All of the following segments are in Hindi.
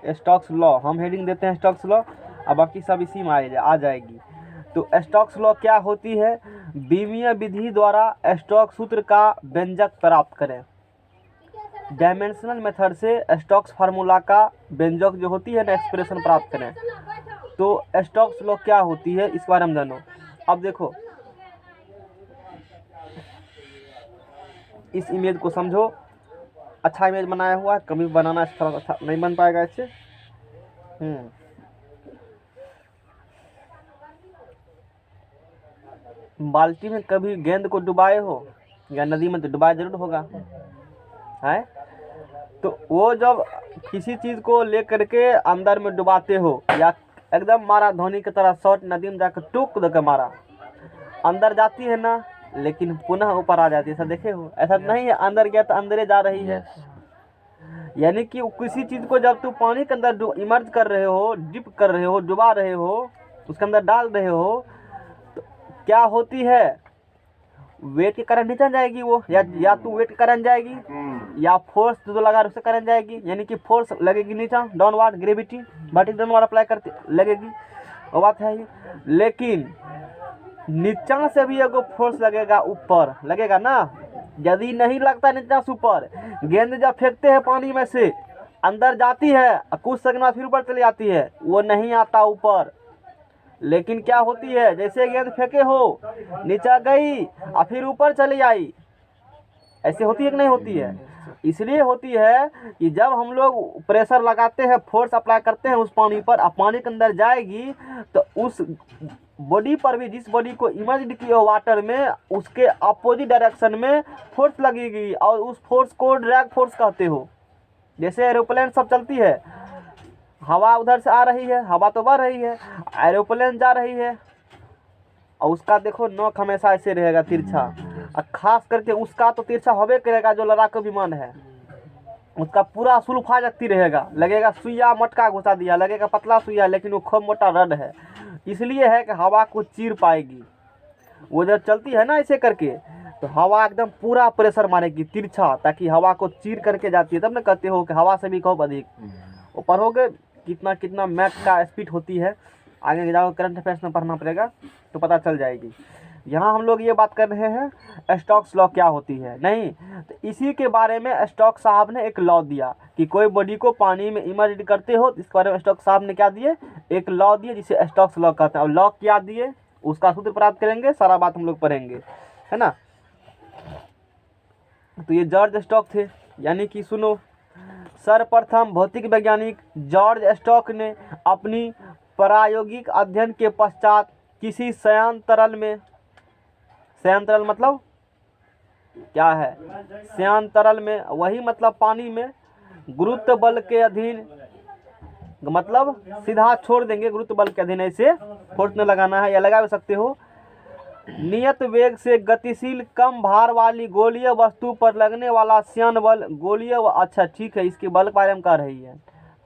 स्टोक्स लॉ, हम हेडिंग देते हैं स्टोक्स लॉ, और बाकी सब इसी में आ जाएगी। तो स्टोक्स लॉ क्या होती है? बीमीय विधि द्वारा स्टोक्स सूत्र का व्यंजक प्राप्त करें। डायमेंशनल मेथड से स्टोक्स फार्मूला का व्यंजक जो होती है ना, एक्सप्रेशन प्राप्त करें। तो स्टोक्स लॉ क्या होती है इस बारे में जानो। अब देखो इस इमेज को समझो, अच्छा इमेज बनाया हुआ है, कभी बनाना थोड़ा अच्छा नहीं बन पाएगा इससे। बाल्टी में कभी गेंद को डुबाए हो या नदी में? तो डुबाया जरूर होगा है। तो वो जब किसी चीज को लेकर के अंदर में डुबाते हो, या एकदम मारा धोनी की तरह शॉट नदी में जाकर टूक देकर मारा, अंदर जाती है ना, लेकिन पुनः ऊपर आ जाती है। ऐसा देखे हो? ऐसा नहीं है अंदर गया तो अंदर जा रही है। यानी कि किसी चीज को जब तू पानी के अंदर इमर्ज कर रहे हो, डिप कर रहे हो, डुबा रहे हो, उसके अंदर डाल रहे हो, तो क्या होती है? वेट के कारण नीचे जाएगी वो, या तू वेट के कारण जाएगी, या फोर्स जो लगा उससे कारण जाएगी। यानी कि फोर्स लगेगी नीचे, downward gravity, vertical downward apply करते लगेगी, वो बात है ही। लेकिन नीचा से भी एगो फोर्स लगेगा, ऊपर लगेगा ना। यदि नहीं लगता नीचा से ऊपर, गेंद जब फेंकते हैं पानी में से, अंदर जाती है, कुछ सेकंड बाद फिर ऊपर चली जाती है, वो नहीं आता ऊपर। लेकिन क्या होती है, जैसे गेंद फेंके हो, नीचा गई और फिर ऊपर चली आई, ऐसे होती है कि नहीं होती है? इसलिए होती है कि जब हम लोग प्रेशर लगाते हैं, फोर्स अप्लाई करते हैं उस पानी पर, और पानी के अंदर जाएगी, तो उस बॉडी पर भी, जिस बॉडी को इमर्ज किया हो वाटर में, उसके अपोजिट डायरेक्शन में फोर्स लगेगी, और उस फोर्स को ड्रैग फोर्स कहते हो। जैसे एरोप्लेन सब चलती है, हवा उधर से आ रही है, हवा तो बढ़ रही है, एरोप्लेन जा रही है, और उसका देखो नोक हमेशा ऐसे रहेगा तिरछा, और खास करके उसका तो तिरछा होबे करेगा। जो लड़ाकू विमान है उसका पूरा सुल्फा जगती रहेगा, लगेगा सुइया मटका घुसा दिया, लगेगा पतला सुइया, लेकिन वो खूब मोटा रड है। इसलिए है कि हवा को चीर पाएगी। वो जब चलती है ना ऐसे करके, तो हवा एकदम पूरा प्रेशर मारेगी तिरछा, ताकि हवा को चीर करके जाती है। तब ना कहते हो कि हवा से भी खूब अधिक। वो पढ़ोगे कितना कितना मैक का स्पीड होती है, आगे जाओ करंट अफेयर्स में पढ़ना पड़ेगा तो पता चल जाएगी। यहाँ हम लोग ये बात कर रहे हैं स्टोक्स लॉ क्या होती है, नहीं तो इसी के बारे में स्टोक्स साहब ने एक लॉ दिया कि कोई बॉडी को पानी में इमर्ज करते हो, इसके बारे में स्टोक्स साहब ने क्या दिए, एक लॉ दिए, जिसे स्टोक्स लॉ कहते हैं। और लॉ क्या दिए, उसका सूत्र प्राप्त करेंगे, सारा बात हम लोग पढ़ेंगे, है ना। तो ये जॉर्ज स्टोक थे, यानी कि सुनो, सर्वप्रथम भौतिक वैज्ञानिक जॉर्ज स्टोक ने अपनी प्रायोगिक अध्ययन के पश्चात किसी श्यान तरल में, श्यान तरल मतलब क्या है, श्यान तरल में वही मतलब पानी में, गुरुत्व बल के अधीन, मतलब सीधा छोड़ देंगे, गुरुत्व बल के अधीन, ऐसे फोर्स न लगाना है, या लगा भी सकते हो, नियत वेग से गतिशील कम भार वाली गोलीय वस्तु पर लगने वाला श्यान बल गोलीय अच्छा ठीक है, इसके बल के बारे में कह रही है,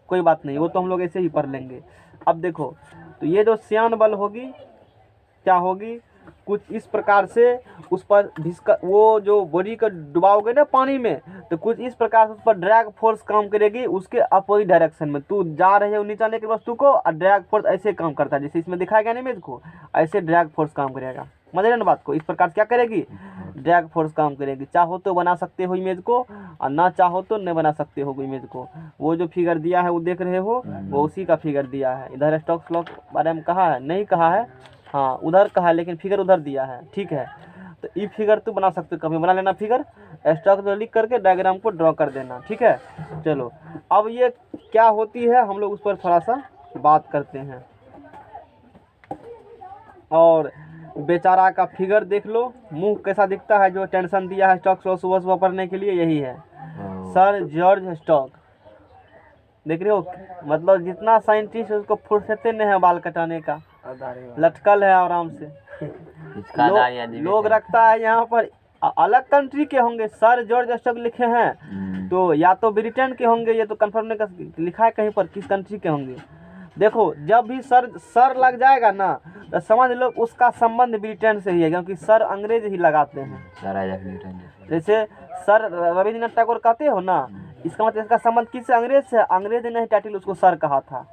कोई बात नहीं, वो तो हम लोग ऐसे ही पढ़ लेंगे। अब देखो, तो ये जो श्यान बल होगी क्या होगी, कुछ इस प्रकार से उस पर वो जो बॉडी को डुबाओगे ना पानी में, तो कुछ इस प्रकार से उस पर ड्रैग फोर्स काम करेगी, उसके अपोजिट डायरेक्शन में। तू जा रहे हो नीचे आने की वस्तु को, और ड्रैग फोर्स ऐसे काम करता है, जैसे इसमें दिखाया गया ना इमेज को, ऐसे ड्रैग फोर्स काम करेगा। समझ रहे ना बात को, इस प्रकार क्या करेगी, ड्रैग फोर्स काम करेगी। चाहो तो बना सकते हो इमेज को, और ना चाहो तो नहीं बना सकते हो इमेज को। वो जो फिगर दिया है वो देख रहे हो, वो उसी का फिगर दिया है। इधर स्टोक्स लॉ के बारे में कहा है, नहीं कहा है, हाँ उधर कहा है, लेकिन फिगर उधर दिया है, ठीक है। तो ये फिगर तो बना सकते हो, कभी बना लेना फिगर, स्टोक्स लॉ लिख करके डायग्राम को ड्रॉ कर देना, ठीक है। चलो अब ये क्या होती है, हम लोग उस पर थोड़ा सा बात करते हैं। और बेचारा का फिगर देख लो, मुंह कैसा दिखता है, जो टेंशन दिया है स्टोक्स लॉ सुबह सुबह पढ़ने के लिए, यही है सर जॉर्ज स्टोक। देख रहे हो, मतलब जितना साइंटिस्ट उसको फुर्सते नहीं है बाल कटाने का, लटकल है आराम से। लोग रखता है यहाँ पर, अलग कंट्री के होंगे, सर जॉर्ज स्टोक लिखे हैं, तो या तो ब्रिटेन के होंगे, ये तो कंफर्म नहीं लिखा है कहीं पर किस कंट्री के होंगे। देखो जब भी सर लग जाएगा ना, तो समझ लो उसका संबंध ब्रिटेन से ही है, क्योंकि सर अंग्रेज ही लगाते हैं। जैसे सर रविंद्रनाथ टैगोर कहते हो ना, इसका मतलब इसका संबंध किससे? अंग्रेज से। अंग्रेज ने टाइटल उसको सर कहा था,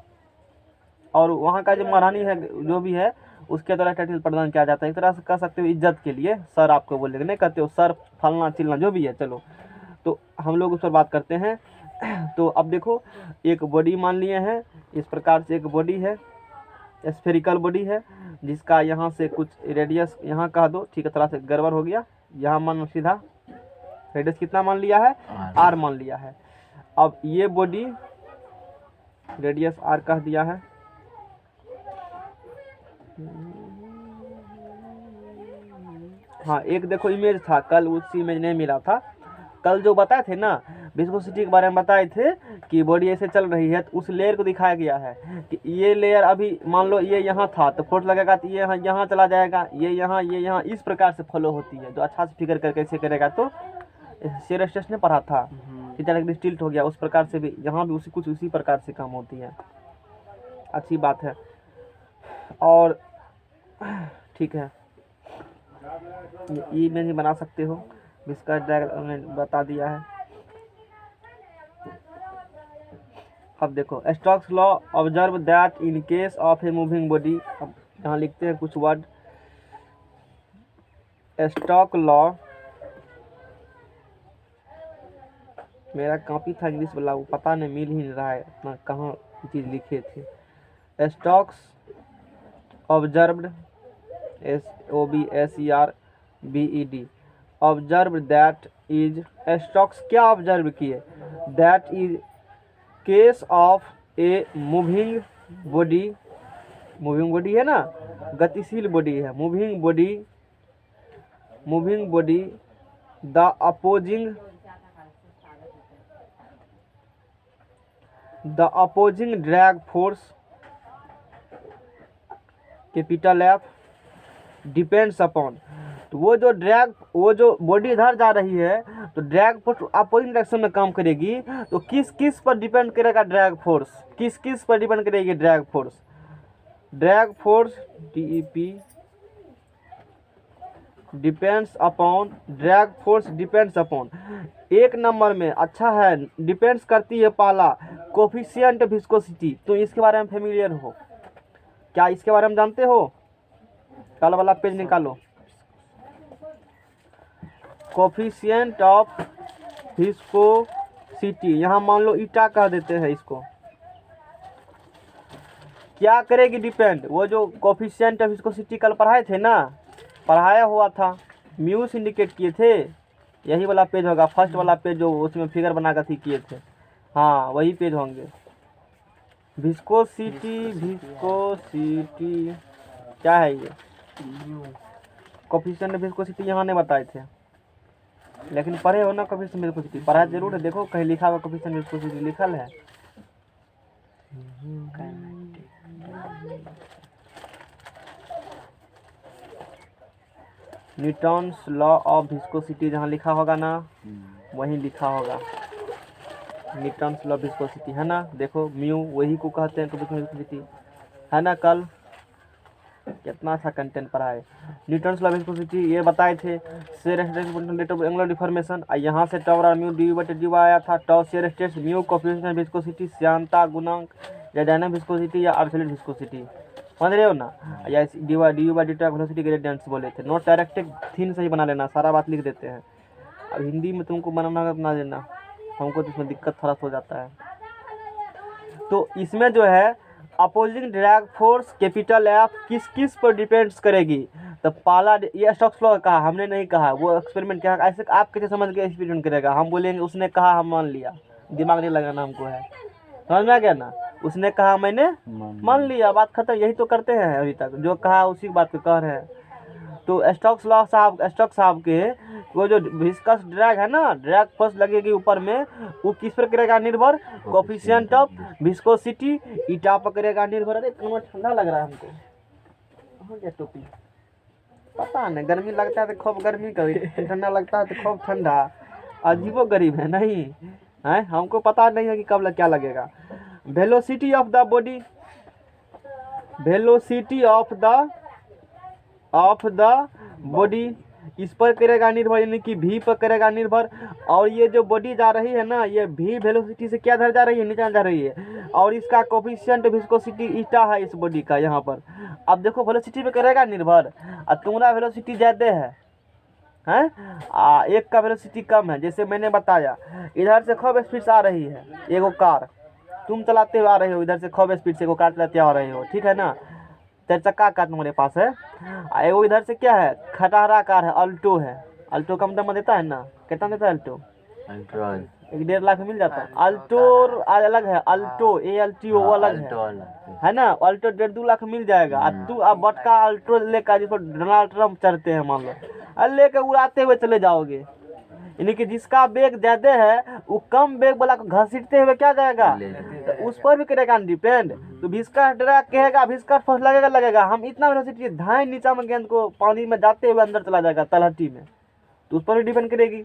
और वहाँ का जो महारानी है जो भी है उसके द्वारा टाइटल प्रदान किया जाता है। एक तरह से कह सकते हो इज्जत के लिए सर आपको बोलेंगे, नहीं कहते हो सर फलना चिलना जो भी है। चलो तो हम लोग उस पर बात करते हैं। तो अब देखो एक बॉडी मान लिए हैं, इस प्रकार से एक बॉडी है, स्फेरिकल बॉडी है, जिसका यहाँ से कुछ रेडियस यहाँ कह दो, ठीक है, थोड़ा सा गड़बड़ हो गया, यहाँ मान सीधा रेडियस कितना मान लिया है? आर मान लिया है। अब ये बॉडी रेडियस आर कह दिया है। हाँ एक देखो इमेज था, कल उसी इमेज नहीं मिला था। कल जो बताए थे ना विस्कोसिटी के बारे में बताए थे कि बॉडी ऐसे चल रही है, तो उस लेयर को दिखाया गया है कि ये लेयर अभी मान लो ये यहाँ था तो फोर्स लगेगा तो ये यहाँ चला जाएगा, ये यहाँ इस प्रकार से फॉलो होती है। जो अच्छा से फिगर करके ऐसे करेगा तो शेयर स्ट्रेस ने पढ़ा था कि डायरेक्टली टिल्ट हो गया, उस प्रकार से भी यहाँ भी कुछ उसी प्रकार से काम होती है। अच्छी बात है। और ठीक है ये में ही बना सकते हो, इसका डायग्राम मैंने बता दिया है। अब देखो Stokes law observe that in case of a moving body, अब यहाँ लिखते हैं कुछ वर्ड। स्टोक लॉ, मेरा कॉपी था इंग्लिश वाला, वो पता नहीं मिल ही नहीं रहा है इतना, कहाँ चीज़ लिखे थे। Stokes observed SOBSERBED observe that is, Stokes क्या ऑब्जर्व किए? That is case of a moving body है ना, गतिशील बॉडी है, moving body the opposing drag force capital F depends upon. तो वो जो बॉडी इधर जा रही है तो ड्रैग फोर्स अपोजिंग डायरेक्शन में काम करेगी, तो किस पर डिपेंड करेगा ड्रैग फोर्स? किस पर डिपेंड करेगी drag force? DEP depends upon एक नंबर में अच्छा है, डिपेंड्स करती है पहला कोफिशिएंट विस्कोसिटी। तो इसके बारे में फेमिलियर हो क्या? इसके बारे में जानते हो? कल वाला पेज निकालो। कोफिशिएंट ऑफ विस्कोसिटी, यहाँ मान लो ईटा कह देते हैं इसको। क्या करेगी डिपेंड? वो जो कोफिशिएंट ऑफ विस्कोसिटी कल पढ़ाए थे ना, पढ़ाया हुआ था, म्यू से इंडिकेट किए थे, यही वाला पेज होगा, फर्स्ट वाला पेज जो उसमें फिगर बना कर किए थे, हाँ वही पेज होंगे। विस्कोसिटी क्या है ये? कोफिशिएंट विस्कोसिटी यहाँ नहीं बताए थे, लेकिन पढ़े हो ना कोफिशिएंट विस्कोसिटी, पढ़ा जरूर है। देखो कहीं लिखा हुआ कोफिशिएंट विस्कोसिटी लिखल है। न्यूटन्स लॉ ऑफ विस्कोसिटी जहाँ लिखा होगा ना वहीं लिखा होगा, न्यूटन्स लॉ ऑफ विस्कोसिटी है ना। देखो म्यू वही को कहते हैं विस्कोसिटी, है ना। कल कितना अच्छा कंटेंट पढ़ा है। न्यूटन्स लॉ ऑफ विस्कोसिटी ये बताए थे, शेयर स्ट्रेस एंगुलर डिफॉर्मेशन, यहाँ से टाउ और म्यू डी आया था। Tau shear stress, mu coefficient viscosity, श्यानता गुणांक या डायनामिक विस्कोसिटी या एब्सोल्यूट विस्कोसिटी, समझ रहे हो ना। या D by D velocity gradients बोले थे। नोट डायरेक्टेड थीन से ही बना लेना, सारा बात लिख देते हैं। अब हिंदी में तुमको बनाना बना देना, हमको तो इसमें दिक्कत थोड़ा हो जाता है। तो इसमें जो है opposing drag force capital F किस पर डिपेंड्स करेगी? तो पहला ये स्टोक्स लॉ कहा, हमने नहीं कहा, वो एक्सपेरिमेंट क्या ऐसे आप कैसे समझ के एक्सपेरिमेंट करेगा? हम बोलेंगे उसने कहा हम मान लिया, दिमाग नहीं लगाना हमको है, समझ में आ गया ना। उसने कहा मैंने मान लिया, बात खत्म। यही तो करते हैं अभी तक, जो कहा उसी बात को कह रहे हैं। तो स्टोक्स साहब के वो जो विस्कस ड्रैग है ना, ड्रैग फोर्स लगेगी ऊपर में, वो किस पर करेगा निर्भर? कोफिशिएंट ऑफ विस्कोसिटी ईटा पर करेगा निर्भर। अरे कमर ठंडा लग रहा है हमको, कहाँ गया टोपी? पता नहीं, गर्मी लगता है तो खूब गर्मी कभी, ठंडा लगता है तो खूब ठंडा। अजीबो गरीब है नहीं है, हमको पता नहीं है कि कब क्या लगेगा। Velocity of the body, velocity of the body इस पर करेगा निर्भर, यानी कि भी पर करेगा निर्भर। और ये जो बॉडी जा रही है ना, ये भी वेलोसिटी से क्या धर जा रही है, नीचे जा रही है। और इसका कोफिशिएंट विस्कोसिटी ईटा है इस बॉडी का यहाँ पर। अब देखो वेलोसिटी पे करेगा निर्भर, और तुम्हारा वेलोसिटी ज़्यादा है एक का वेलोसिटी कम है। जैसे मैंने बताया, इधर से खूब स्पीड से आ रही है एगो कार, तुम चलाते हुए आ रहे हो, इधर से खूब स्पीड से एगो कार चलाते आ रहे हो, ठीक है ना, 4 चक्का कार तुम्हारे पास है। एगो इधर से क्या है, खटारा कार है, अल्टो है। अल्टो कम दाम में देता है ना, कितना देता है अल्टो? 1.5 लाख में मिल जाता है। अल्टो अलग है, अल्टो ALTO वो अलग है ना। अल्टो 1.5-2 लाख मिल जाएगा। और तू अब बटका अल्टो लेकर, जिस पर डोनाल्ड ट्रम्प चढ़ते हैं मान लो, लेकर उड़ाते हुए चले जाओगे, यानी कि जिसका वेग ज्यादा है वो कम वेग वाला को घसीटते हुए क्या जाएगा, तो उस पर भी करेगा डिपेंड। तो विस्कस ड्रैग कहेगा, विस्कस फोर्स लगेगा। हम इतना वेलोसिटी धाए नीचा में गेंद को पानी में जाते हुए अंदर चला जाएगा तलहटी में, तो उस पर भी डिपेंड करेगी।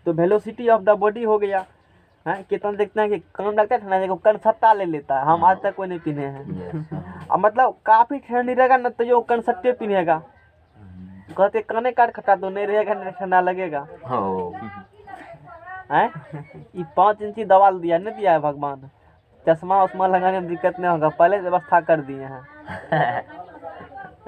तो वेलोसिटी ऑफ द बॉडी हो गया है। कितना देखते हैं कि काम लगता है ठंडा, कनसट्टा ले लेता है, हम आज तक कोई नहीं पीने हैं। अब मतलब काफी ठंडी रहेगा ना तो जो कनसट्टे पीनेगा, कहते काने काट खटा तो नहीं रहेगा, नहीं ठंडा लगेगा हैं। 5 इंची दवाल दिया नहीं दिया है भगवान, चश्मा उस्मा लगाने में दिक्कत नहीं होगा, पहले व्यवस्था कर दिए हैं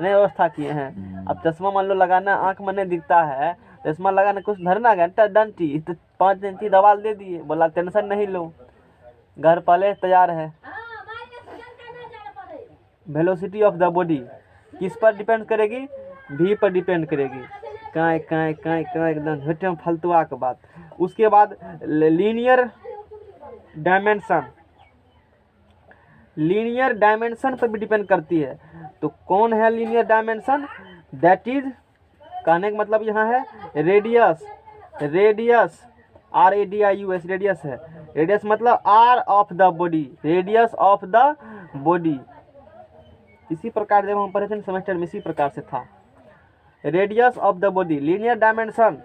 नहीं व्यवस्था किए हैं। अब चश्मा मान लो लगाना, आंख में नहीं दिखता है, चश्मा लगाना कुछ धरना घंटा डंटी, तो 5 इंची दवाल दे दिए, बोला टेंशन नहीं लो, घर पहले तैयार है। वेलोसिटी ऑफ द बॉडी किस पर डिपेंड करेगी, भी पर डिपेंड करेगी। कहाँ एकदम झूठे फालतुआ के बात। उसके बाद लीनियर डायमेंशन, लीनियर डायमेंशन पर भी डिपेंड करती है। तो कौन है लीनियर डायमेंशन, दैट इज, कहने का मतलब यहाँ है रेडियस, रेडियस RADIUS रेडियस है। रेडियस मतलब R of the body, radius of the body. इसी प्रकार जब हम पढ़े थे सेमेस्टर में, इसी प्रकार से था। Radius of the body, linear dimension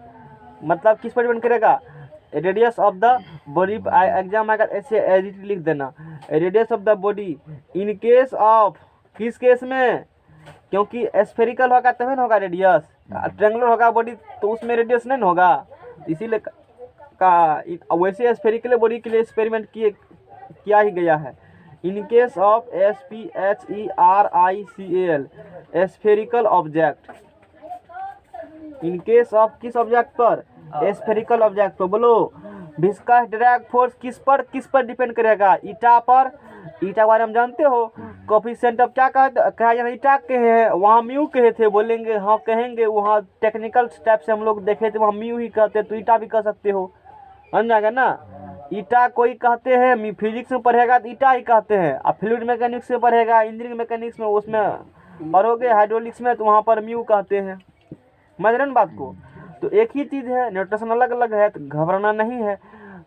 मतलब किस पर डिपेंड करेगा, radius of the body. Exam आएगा ऐसे एडिट लिख देना, radius of the body in case of, किस केस में, क्योंकि स्फेरिकल होगा तभी ना होगा रेडियस, ट्रायंगुलर होगा बॉडी तो उसमें रेडियस नहीं होगा, इसीलिए का वैसे स्फेरिकल बॉडी के लिए एक्सपेरिमेंट किया ही गया है। In case of SPHERICAL spherical object, in case of किस ऑब्जेक्ट पर, स्फेरिकल ऑब्जेक्ट पर। बोलो विस्कस ड्रैग फोर्स किस पर डिपेंड करेगा, ईटा पर। ईटा के बारे में जानते हो, कोफिशिएंट ऑफ क्या कहा यहाँ ईटा कहे हैं, वहाँ म्यू कहे थे, बोलेंगे हाँ कहेंगे, वहाँ टेक्निकल स्टेप से हम लोग देखे थे, वहाँ म्यू ही कहते, तो ईटा भी कह सकते हो, समझ जाएगा ना। ईटा कोई कहते हैं, फिजिक्स में पढ़ेगा तो ईटा ही कहते हैं, और फ्लूइड मैकेनिक्स में पढ़ेगा, इंजीनियरिंग मैकेनिक्स में, उसमें पढ़ोगे हाइड्रोलिक्स में, तो वहाँ पर म्यू कहते हैं। समझ रहे ना बात को। तो एक ही चीज़ है, नोटेशन अलग अलग है, तो घबराना नहीं है।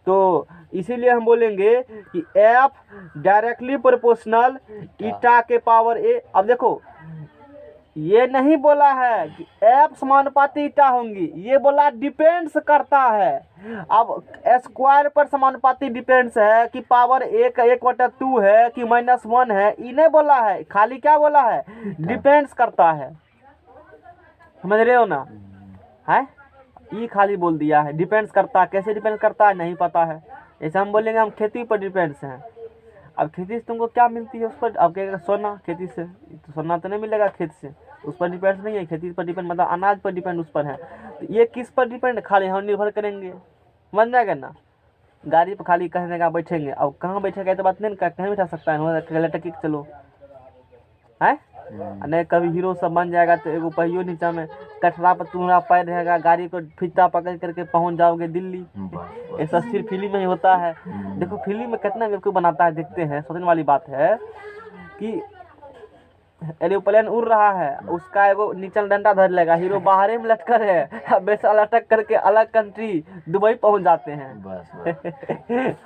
तो इसीलिए हम बोलेंगे कि F डायरेक्टली प्रोपोर्शनल ईटा के पावर A। अब देखो ये नहीं बोला है कि F समानुपाती ईटा होंगी, ये बोला डिपेंड्स करता है। अब स्क्वायर पर समानुपाती डिपेंड्स है कि पावर 1/2 है कि -1 है, ये नहीं बोला है, खाली क्या बोला है, डिपेंड्स करता है। समझ रहे हो ना, है ये खाली बोल दिया है, डिपेंड्स करता है। कैसे डिपेंड करता है नहीं पता है। जैसे हम बोलेंगे हम खेती पर डिपेंड्स हैं, अब खेती से तुमको क्या मिलती है उस पर, अब कहेगा सोना, खेती से तो सोना तो नहीं मिलेगा खेत से, उस पर डिपेंड्स नहीं है। खेती पर डिपेंड मतलब अनाज पर डिपेंड उस पर है। तो ये किस पर डिपेंड, खाली हम निर्भर करेंगे, बन जाएगा ना। गाड़ी पर खाली कहने का बैठेंगे, अब कहाँ बैठेगा तो बात नहीं ना, कहीं बैठा सकता है, लटक चलो है नहीं। कभी हीरो सब बन जाएगा तो एगो पहियो नीचा में कटरा पर तुम्हारा पैर रहेगा, गाड़ी को फीता पकड़ करके पहुंच जाओगे दिल्ली। ऐसा सिर्फ फिल्म में ही होता है। देखो फिल्म में कितना बेवकूफ बनाता है, देखते हैं, सोचने वाली बात है कि एरोप्लेन उड़ रहा है, उसका एगो नीचे डंडा धर लेगा, हीरो बाहर में लटकर है, वैसा लटक करके अलग कंट्री दुबई पहुंच जाते हैं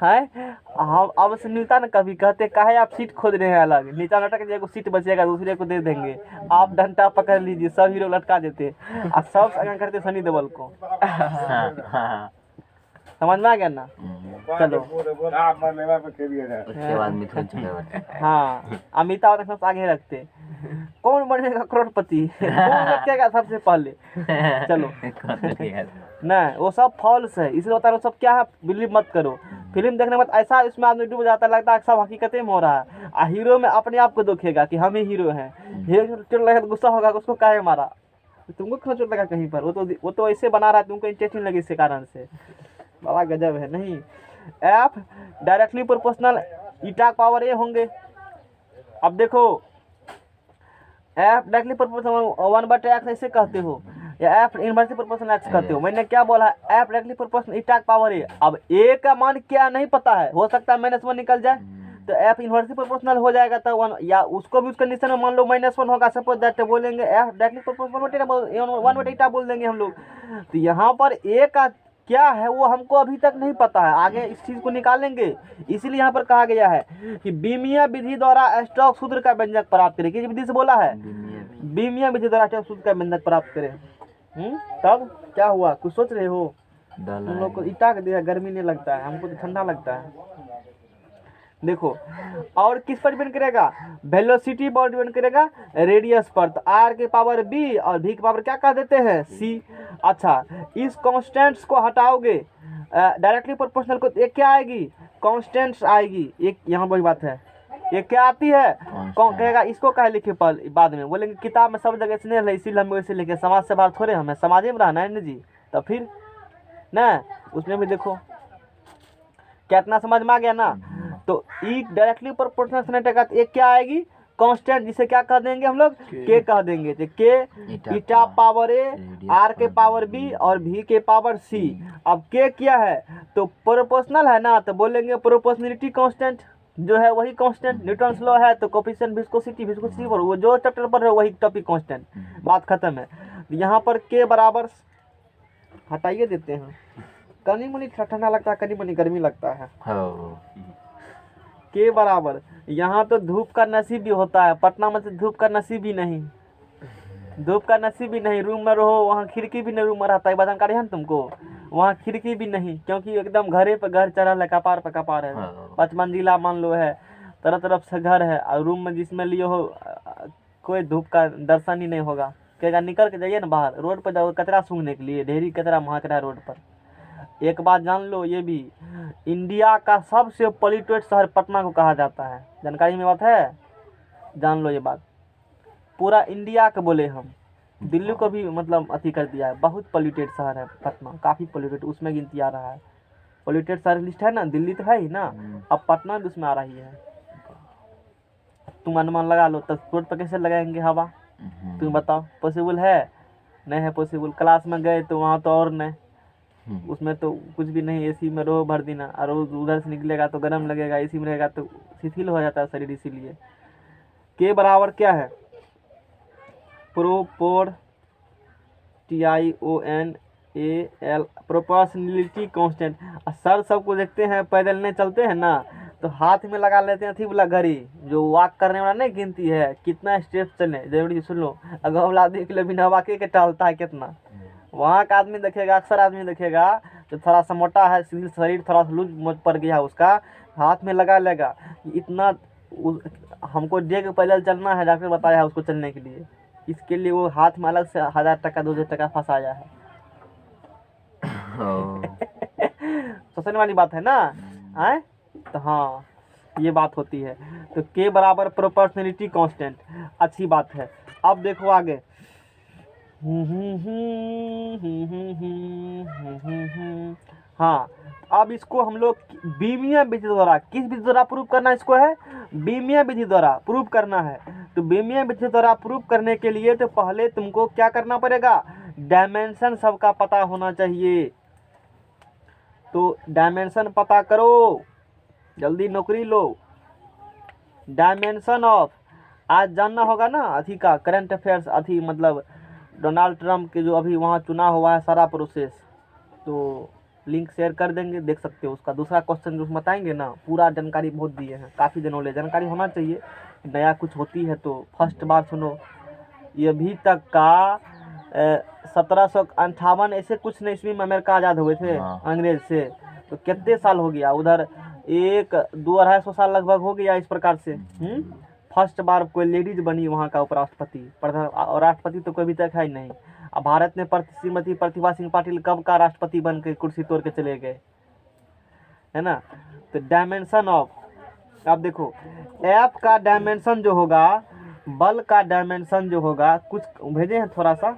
हैं। हम अब से मिलता ना कभी, कहते काहे आप सीट खोद रहे हैं अलग, नीचा लटक जाएगा, सीट बचेगा दूसरे को दे देंगे, आप डंडा पकड़ लीजिए, सब हीरो लटका देते और सब आगे करते सनी देओल को। समझ में आ गया ना। चलो उसके बाद मिथुन चक्रवर्ती, हाँ अमिताभ बच्चन आगे रखते। कौन बनेगा करोड़पति? कौन रखेगा सबसे पहले? चलो नहीं, वो सब फॉल्स है, इसलिए बता रहा हूँ, सब क्या है बिलीव मत करो। फिल्म देखने के बाद ऐसा इसमें आदमी डूब जाता है, लगता है सब हकीकत में हो रहा है। हीरो में अपने आप को देखेगा कि हम ही हीरो हैं। हीरो चोट लगा तो गुस्सा होगा, उसको काहे मारा, तुमको क्यों चोट लगा कहीं पर? वो तो ऐसे बना रहा है, तुमको इंटरेस्टिंग लगे इसके कारण से। बड़ा गजब है। नहीं, एफ डायरेक्टली प्रोपोर्शनल ईटा पावर ए होंगे। अब देखो एफ डायरेक्टली प्रोपोर्शनल 1/x ऐसे कहते हो, या एफ इनवर्सली प्रोपोर्शनल x कहते हो। मैंने क्या बोला? एफ डायरेक्टली प्रोपोर्शनल ईटा पावर ए। अब ए का मान क्या नहीं पता है, हो सकता है -1 निकल जाए, तो एफ इनवर्सली प्रोपोर्शनल हो जाएगा तो 1, या उसको भी उस कंडीशन में मान लो -1 होगा, सपोज दैट, तो बोलेंगे एफ डायरेक्टली प्रोपोर्शनल 1/ईटा बोल देंगे हम लोग। तो यहाँ पर ए का क्या है वो हमको अभी तक नहीं पता है, आगे इस चीज को निकालेंगे। इसलिए यहाँ पर कहा गया है कि बीमीय विधि द्वारा स्टोक्स सूत्र का व्यंजक प्राप्त करें। किस विधि से बोला है? बीमीय विधि द्वारा स्टोक्स सूत्र का व्यंजक प्राप्त करें। तब क्या हुआ, कुछ सोच रहे हो? तुम लोग को ईटा का दिया, गर्मी नहीं लगता है, हमको तो ठंडा लगता है। देखो, और किस पर डिपेंड करेगा? वेलोसिटी पर डिपेंड करेगा, रेडियस पर। तो आर के पावर बी और भी के पावर क्या कह देते हैं? सी। अच्छा, इस कांस्टेंट्स को हटाओगे डायरेक्टली प्रोपोर्शनल को, एक क्या आएगी? कांस्टेंट्स आएगी। एक यहाँ वही बात है, ये क्या आती है? कहेगा इसको कहे लिखे पहले, बाद में बोलेंगे किताब में सब जगह से नहीं, इसीलिए हम वैसे लिखे, समाज से बाहर थोड़े, हमें समाज में रहना है ना जी। तो फिर ना उसमें भी देखो कितना समझ में आ गया ना। तो ई डायरेक्टली प्रोपोर्शनल सेनेटर का एक क्या आएगी? कांस्टेंट, जिसे क्या कह देंगे हम लोग? के कह देंगे। तो के ईटा पावर ए, आर के पावर बी और भी के पावर सी। अब के क्या है? तो प्रोपोर्शनल है ना, तो बोलेंगे प्रोपोर्शनलिटी कांस्टेंट जो है वही कांस्टेंट। न्यूटन्स लॉ है तो कोफिशिएंट विस्कोसिटी पर वो जो चैप्टर पर है वही टॉपिक कांस्टेंट, बात खत्म है। यहाँ पर के बराबर हटाइए देते हैं, कनी मनी ठंडा लगता है, कनी मनी गर्मी लगता है। के बराबर, यहाँ तो धूप का नसीब भी होता है, पटना में तो धूप का नसीब ही नहीं, धूप का नसीब ही नहीं। रूम में रहो, वहाँ खिड़की भी नहीं रूम में रहता है, जानकारी है ना तुमको? वहाँ खिड़की भी नहीं, क्योंकि एकदम घरे पे घर चढ़ल है, कपार पे कपार है, 5 मंजिला मान लो है, तरह तरफ से घर है, और रूम में जिसमें लिए हो कोई धूप का दर्शन ही नहीं होगा। कहेगा निकल के जाइए ना बाहर, रोड पर जाओ कचरा सूंघने के लिए, ढेरी कचरा महक रहा है रोड पर। एक बात जान लो, ये भी इंडिया का सबसे पॉल्यूटेड शहर पटना को कहा जाता है, जानकारी में बात है, जान लो ये बात। पूरा इंडिया के बोले हम, दिल्ली को भी मतलब अति कर दिया है, बहुत पॉल्यूटेड शहर है पटना, काफ़ी पॉल्यूटेड, उसमें गिनती आ रहा है। पॉल्यूटेड शहर लिस्ट है ना, दिल्ली तो है ही ना, अब पटना भी उसमें आ रही है। तुम अनुमान लगा लो, तो रोड पर कैसे लगाएंगे हवा? तुम बताओ, पॉसिबल है? नहीं है पॉसिबल। क्लास में गए तो वहाँ तो और नहीं, उसमें तो कुछ भी नहीं, एसी में रहो भर देना, और उधर से निकलेगा तो गर्म लगेगा, एसी में रहेगा तो शिथिल हो जाता है शरीर। इसीलिए के बराबर क्या है? TIONAL proportionality constant. सर सबको देखते हैं पैदल नहीं चलते हैं ना, तो हाथ में लगा लेते हैं थी वाला घड़ी, जो वॉक करने वाला नहीं गिनती है कितना स्टेप चले, जरूरी सुन लो। अगर हम आदमी के लिए बिना वाके के टहलता है कितना, वहाँ का आदमी देखेगा, अक्सर आदमी देखेगा तो थोड़ा सा मोटा है, शरीर थोड़ा सा लूज पड़ गया है उसका, हाथ में लगा लेगा इतना। हमको डे के पैदल चलना है, डॉक्टर बताया है उसको चलने के लिए, इसके लिए वो हाथ में अलग से 1000 टका 2000 टका फंसाया है। सोचने वाली बात है ना, आए तो हाँ ये बात होती है। तो के बराबर प्रोपोर्शनलिटी कांस्टेंट, अच्छी बात है। अब देखो आगे, हाँ अब इसको हम लोग बीमीय विधि द्वारा, किस विधि द्वारा प्रूव करना इसको है? बीमीय विधि द्वारा प्रूव करना है। तो बीमीय विधि द्वारा प्रूव करने के लिए तो पहले तुमको क्या करना पड़ेगा? डायमेंशन सबका पता होना चाहिए। तो डायमेंशन पता करो, जल्दी नौकरी लो। डायमेंशन ऑफ, आज जानना होगा ना अथी का, करंट अफेयर्स, अथी मतलब डोनाल्ड ट्रंप के जो अभी वहाँ चुनाव हुआ है सारा प्रोसेस, तो लिंक शेयर कर देंगे, देख सकते हो उसका। दूसरा क्वेश्चन जो बताएंगे ना, पूरा जानकारी बहुत दिए हैं, काफ़ी जनों ले जानकारी होना चाहिए, नया कुछ होती है तो फर्स्ट बार सुनो। ये अभी तक का 1758 ऐसे कुछ नहीं ईस्वी में अमेरिका आज़ाद हुए थे अंग्रेज से, तो कितने साल हो गया उधर, 1 2 250 साल लगभग हो गया इस प्रकार से। फर्स्ट बार कोई लेडीज बनी वहाँ का उपराष्ट्रपति, प्रधान और राष्ट्रपति तो कोई भी तक है ही नहीं। अब भारत में श्रीमती प्रतिभा सिंह पाटिल कब का राष्ट्रपति बन के कुर्सी तोड़ के चले गए, है ना। तो डायमेंशन ऑफ, अब देखो एफ का डायमेंशन जो होगा, बल का डायमेंशन जो होगा, कुछ भेजे हैं थोड़ा सा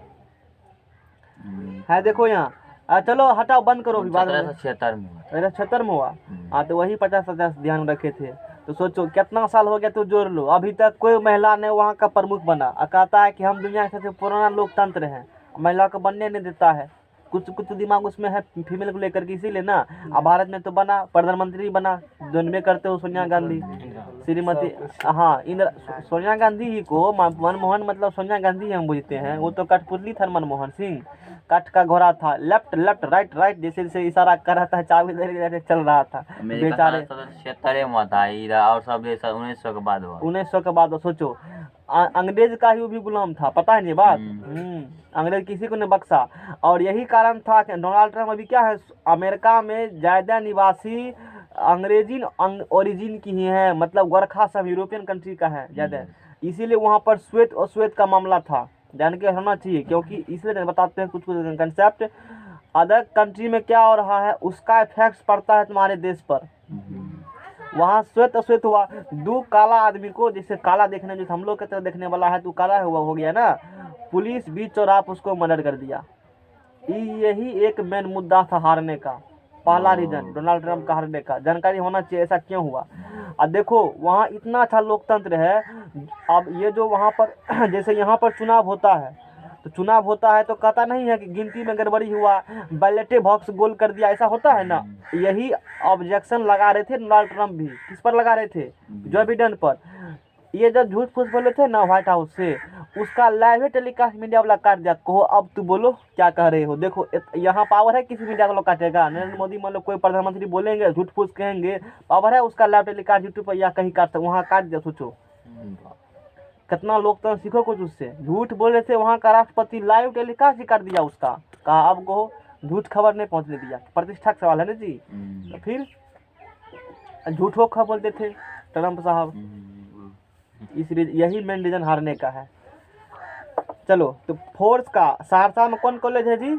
है, देखो यहाँ चलो हटाओ बंद करो, बाद में 76 में हुआ। हाँ तो वही 50-50 ध्यान रखे थे। तो सोचो कितना साल हो गया, तो जोड़ लो, अभी तक कोई महिला ने वहाँ का प्रमुख बना। कहता है कि हम दुनिया का सबसे पुराना लोकतंत्र हैं, महिला को बनने नहीं देता है। कुछ दिमाग उसमें है फीमेल को लेकर के, इसीलिए ना। अब भारत में तो बना, प्रधानमंत्री बना, जन्मे करते हो सोनिया गांधी, श्रीमती, हाँ सोनिया गांधी ही को मनमोहन मतलब सोनिया गांधी हम बुझते हैं। वो तो कठपुतली था मनमोहन सिंह, काठ का घोड़ा था, लेफ्ट लेफ्ट राइट राइट जैसे जैसे इशारा कर रहा था, चाबी दे चल रहा था बेचारे। 76 में था और सब 1900 के बाद हुआ। 1900 के बाद सोचो, अंग्रेज का ही भी गुलाम था, पता है नहीं बात। अंग्रेज किसी को नहीं बख्शा। और यही कारण था कि डोनाल्ड ट्रम्प अभी क्या है, अमेरिका में ज़्यादा निवासी अंग्रेजी ओरिजिन की ही है, मतलब गोरखा सब यूरोपियन कंट्री का है ज़्यादा, इसीलिए वहाँ पर श्वेत और श्वेत का मामला था, जान के होना चाहिए। क्योंकि इसलिए बताते हैं कुछ कंसेप्ट, अदर कंट्री में क्या हो रहा है उसका इफेक्ट पड़ता है तुम्हारे देश पर। वहाँ श्वेत अश्वेत हुआ, दो काला आदमी को, जैसे काला देखने जैसे हम लोग की तरह देखने वाला है, तो काला हुआ हो गया ना, पुलिस बीच और आप उसको मर्डर कर दिया। यही एक मेन मुद्दा था हारने का, पहला रीजन डोनाल्ड ट्रम्प का हारने का। जानकारी होना चाहिए ऐसा क्यों हुआ। अब देखो वहाँ इतना अच्छा लोकतंत्र है। अब ये जो वहाँ पर जैसे यहाँ पर चुनाव होता है, तो चुनाव होता है तो कहता नहीं है कि गिनती में गड़बड़ी हुआ, बैलेट बॉक्स गोल कर दिया, ऐसा होता है ना। यही ऑब्जेक्शन लगा रहे थे डोनाल्ड ट्रम्प भी, किस पर लगा रहे थे, जो बिडेन पर। ये जब झूठ फूस बोले थे ना व्हाइट हाउस से, उसका लाइव टेलीकास्ट मीडिया वाला काट दिया। कहो अब तू बोलो क्या कह रहे हो। देखो यहाँ पावर है, किसी मीडिया वाला काटेगा। नरेंद्र मोदी मान लो कोई प्रधानमंत्री बोलेंगे, झूठ फूस कहेंगे, पावर है उसका लाइव टेलीकास्ट यूट्यूब पर या कहीं काट, वहाँ काट दिया। सोचो कितना लोकतंत्र, सीखो कुछ उससे। झूठ बोले थे वहाँ का राष्ट्रपति, लाइव टेलीकास्ट ही कर दिया उसका, कहा अब को झूठ खबर नहीं पहुँचने दिया। प्रतिष्ठा का सवाल है ना जी। तो फिर झूठ हो खबर बोलते थे ट्रम्प साहब, यही मेन रीजन हारने का है। चलो तो फोर्स का सहरसा में कौन कॉलेज है जी,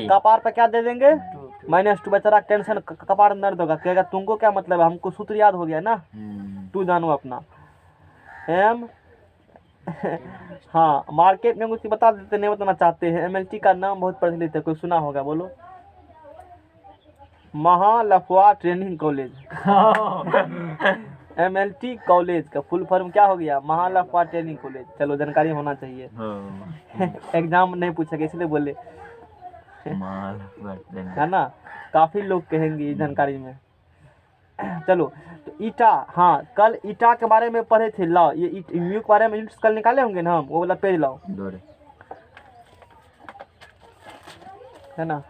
कपार पे क्या दे देंगे, -2। बेचारा टेंशन, कपार दर्द होगा, कहेगा तुमको क्या मतलब है, हमको सूत्र याद हो गया ना, तू जानो अपना एम। हाँ मार्केट में कुछ बता देते, नहीं बताना चाहते हैं। MLT का नाम बहुत प्रचलित है, कोई सुना होगा, बोलो। महालफुआ ट्रेनिंग कॉलेज। MLT कॉलेज का फुल फॉर्म क्या हो गया, महालफुआ ट्रेनिंग कॉलेज। चलो जानकारी होना चाहिए, एग्जाम नहीं पूछेगा इसलिए बोले है ना, काफी लोग कहेंगे जानकारी में। चलो तो ईटा, हाँ कल ईटा के बारे में पढ़े थे, लाओ ये म्यू के बारे में यूनिट्स कल निकाले होंगे ना हम, वो वाला पेज लाओ, है ना।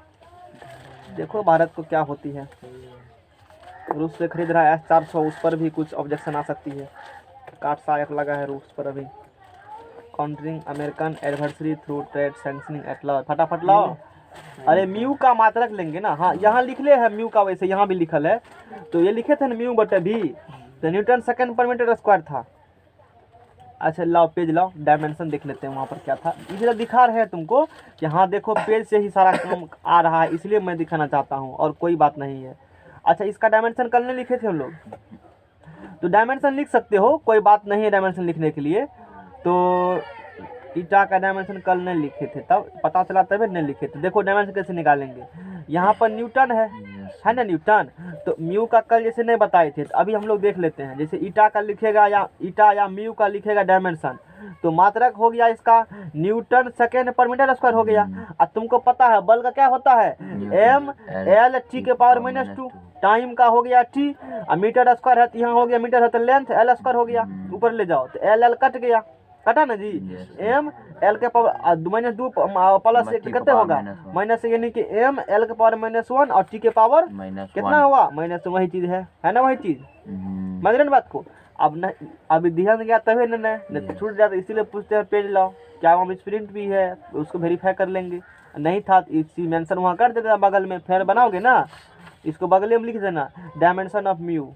देखो भारत को क्या होती है, रूस से खरीद रहा है S-400, उस पर भी कुछ ऑब्जेक्शन आ सकती है। काट सायक लगा है रूस पर अभी। Countering American adversary through trade sanctioning at law, फटाफट लाओ। अरे म्यू का मात्रक लेंगे ना, हाँ यहाँ लिख ले है म्यू का, वैसे यहाँ भी लिखल है, तो ये लिखे थे ना म्यू बटे भी, तो न्यूटन सेकंड पर मीटर स्क्वायर था। अच्छा लाओ पेज लाओ, डायमेंशन देख लेते हैं वहाँ पर क्या था। इसलिए दिखा रहे हैं तुमको कि हाँ देखो पेज से ही सारा काम आ रहा है, इसलिए मैं दिखाना चाहता हूँ, और कोई बात नहीं है। अच्छा इसका डायमेंशन कल नहीं लिखे थे हम लोग, तो डायमेंशन लिख सकते हो, कोई बात नहीं है डायमेंशन लिखने के लिए। तो ईटा का डायमेंशन कल नहीं लिखे थे, तब पता चला तभी नहीं लिखे थे। देखो डायमेंशन कैसे निकालेंगे, यहाँ पर न्यूटन है ना न्यूटन, तो म्यू का कल जैसे नहीं बताए थे, तो अभी हम लोग देख लेते हैं। जैसे ईटा का लिखेगा या ईटा या म्यू का लिखेगा डायमेंशन, तो मात्रक हो गया इसका न्यूटन सेकेंड पर मीटर स्क्वायर हो गया। अब तुमको पता है बल का क्या होता है, M/L T के पावर -2, टाइम का हो गया T, और मीटर स्क्वायर है तो यहाँ हो गया मीटर है तो लेंथ L स्क्वायर हो गया, ऊपर ले जाओ तो L कट गया, कटा ना जी। M/L के पावर -2 प्लस 1 कितने होगा, माइनस, यानी कि M/L के पावर -1 और T के पावर कितना हुआ, माइनस। वही चीज है ना, वही चीज समझ रहे बात को। अब नहीं, अभी ध्यान गया तभी नहीं छूट जाता, इसीलिए पूछते हैं पेज लाओ, क्या वहाँ स्प्रिंट भी है उसको वेरीफाई कर लेंगे। नहीं था इसी मेंशन वहाँ कर देते बगल में, फिर बनाओगे ना इसको बगल में लिख देना डायमेंशन ऑफ म्यू।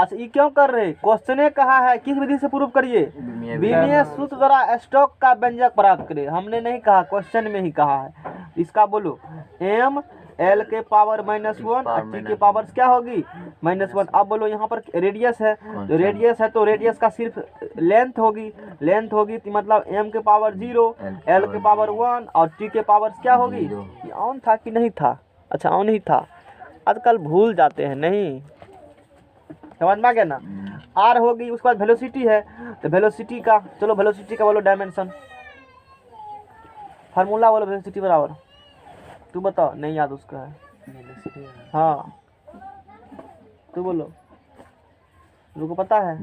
अच्छा ये क्यों कर रहे? क्वेश्चन ने कहा है किस विधि से प्रूव करिए? बीमीय सूत्र द्वारा स्टोक का व्यंजक प्राप्त करिए। हमने नहीं कहा, क्वेश्चन में ही कहा है। इसका बोलो m l के पावर -1 और t के पावर क्या होगी -1। अब बोलो यहाँ पर रेडियस है, तो रेडियस है तो रेडियस का सिर्फ लेंथ होगी, लेंथ होगी तो मतलब m के पावर 0, l के पावर 1 और t के पावर क्या होगी? ये ऑन था कि नहीं था? अच्छा ऑन ही था। आजकल भूल जाते हैं, नहीं समझ में आ गया ना। r होगी, उसके बाद वेलोसिटी है, तो वेलोसिटी का चलो वेलोसिटी का बोलो डायमेंशन, फार्मूला बोलो वेलोसिटी बराबर। तू बताओ, नहीं याद उसका है? हाँ तू बोलो, तुमको पता है?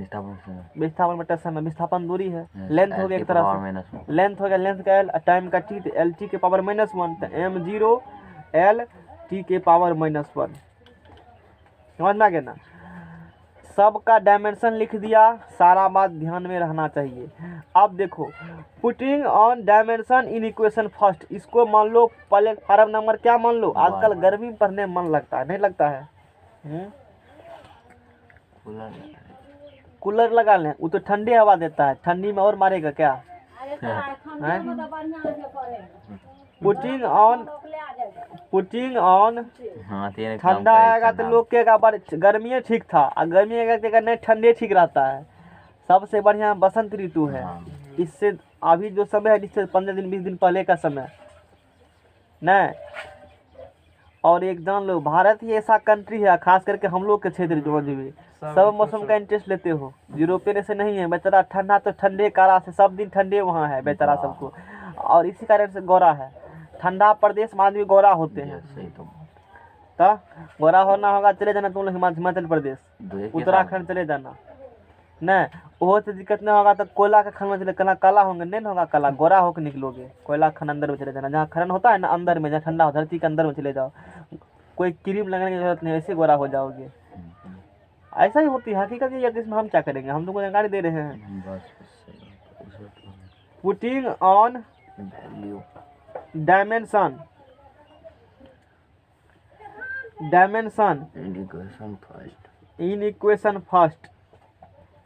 विस्थापन बटा समय, विस्थापन दूरी है, लेंथ हो गया एक तरह से, लेंथ हो गया, लेंथ का l, टाइम का t, तो lt के पावर -1, तो m0 l t के पावर -1। समझ में आ गया ना। सबका डायमेंशन लिख दिया, सारा बात ध्यान में रहना चाहिए। अब देखो putting on dimension in equation first, इसको मान लो प्लेटफार्म नंबर क्या मान लो। आजकल गर्मी में पढ़ने में मन लगता है, नहीं लगता है? कूलर लगा लें, वो तो ठंडी हवा देता है, ठंडी में और मारेगा क्या? पुटिंग ऑन ठंडा आएगा तो लोग के गर्मी ठीक था, और गर्मी आएगा नहीं ठंडे ठीक रहता है। सबसे बढ़िया बसंत ऋतु है। इससे अभी जो समय है, इससे 15 दिन 20 दिन पहले का समय नहीं। और एक जान लो, भारत ही ऐसा कंट्री है, खास करके हम लोग के क्षेत्र जो भी सब मौसम का इंटरेस्ट लेते हो। यूरोपियन ऐसे नहीं है, बेचारा ठंडा तो ठंडे कारा से सब दिन ठंडे वहाँ है बेचारा सबको, और इसी कारण से गोरा है। ठंडा प्रदेश में आदमी गोरा होते हैं, तो गोरा होना होगा चले जाना तुम लोग हिमाचल प्रदेश, उत्तराखंड चले जाना। नहीं वो तो दिक्कत नहीं होगा तो कोयला का खन में चले, काला होंगे नहीं होगा, काला गोरा होकर निकलोगे। कोयला खन अंदर में चले जाना, जहाँ खनन होता है ना अंदर में, जहाँ ठंडा हो धरती के अंदर में चले जाओ, कोई क्रीम लगाने की जरूरत नहीं, ऐसे गोरा हो जाओगे। ऐसा ही होती है हकीकत ये, जिसमें हम क्या करेंगे, हम तुमको जानकारी दे रहे हैं। Putting on dimension in equation first,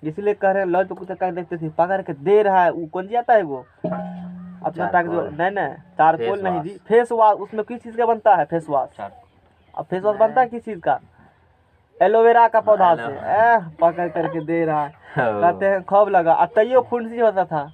इसलिए कह रहे हैं लॉ तो कुछ देखते थे पकड़ के दे रहा है। वो कौन सी आता है वो अपना टाक जो नहीं चारकोल नहीं जी, फेस वॉश। उसमें किस चीज का बनता है फेस वॉश? अब फेस वॉश बनता है किस चीज का? एलोवेरा का पौधा से। पकड़ करके दे रहा है, कहते हैं खूब लगा, अतइयो फुंसी होता था,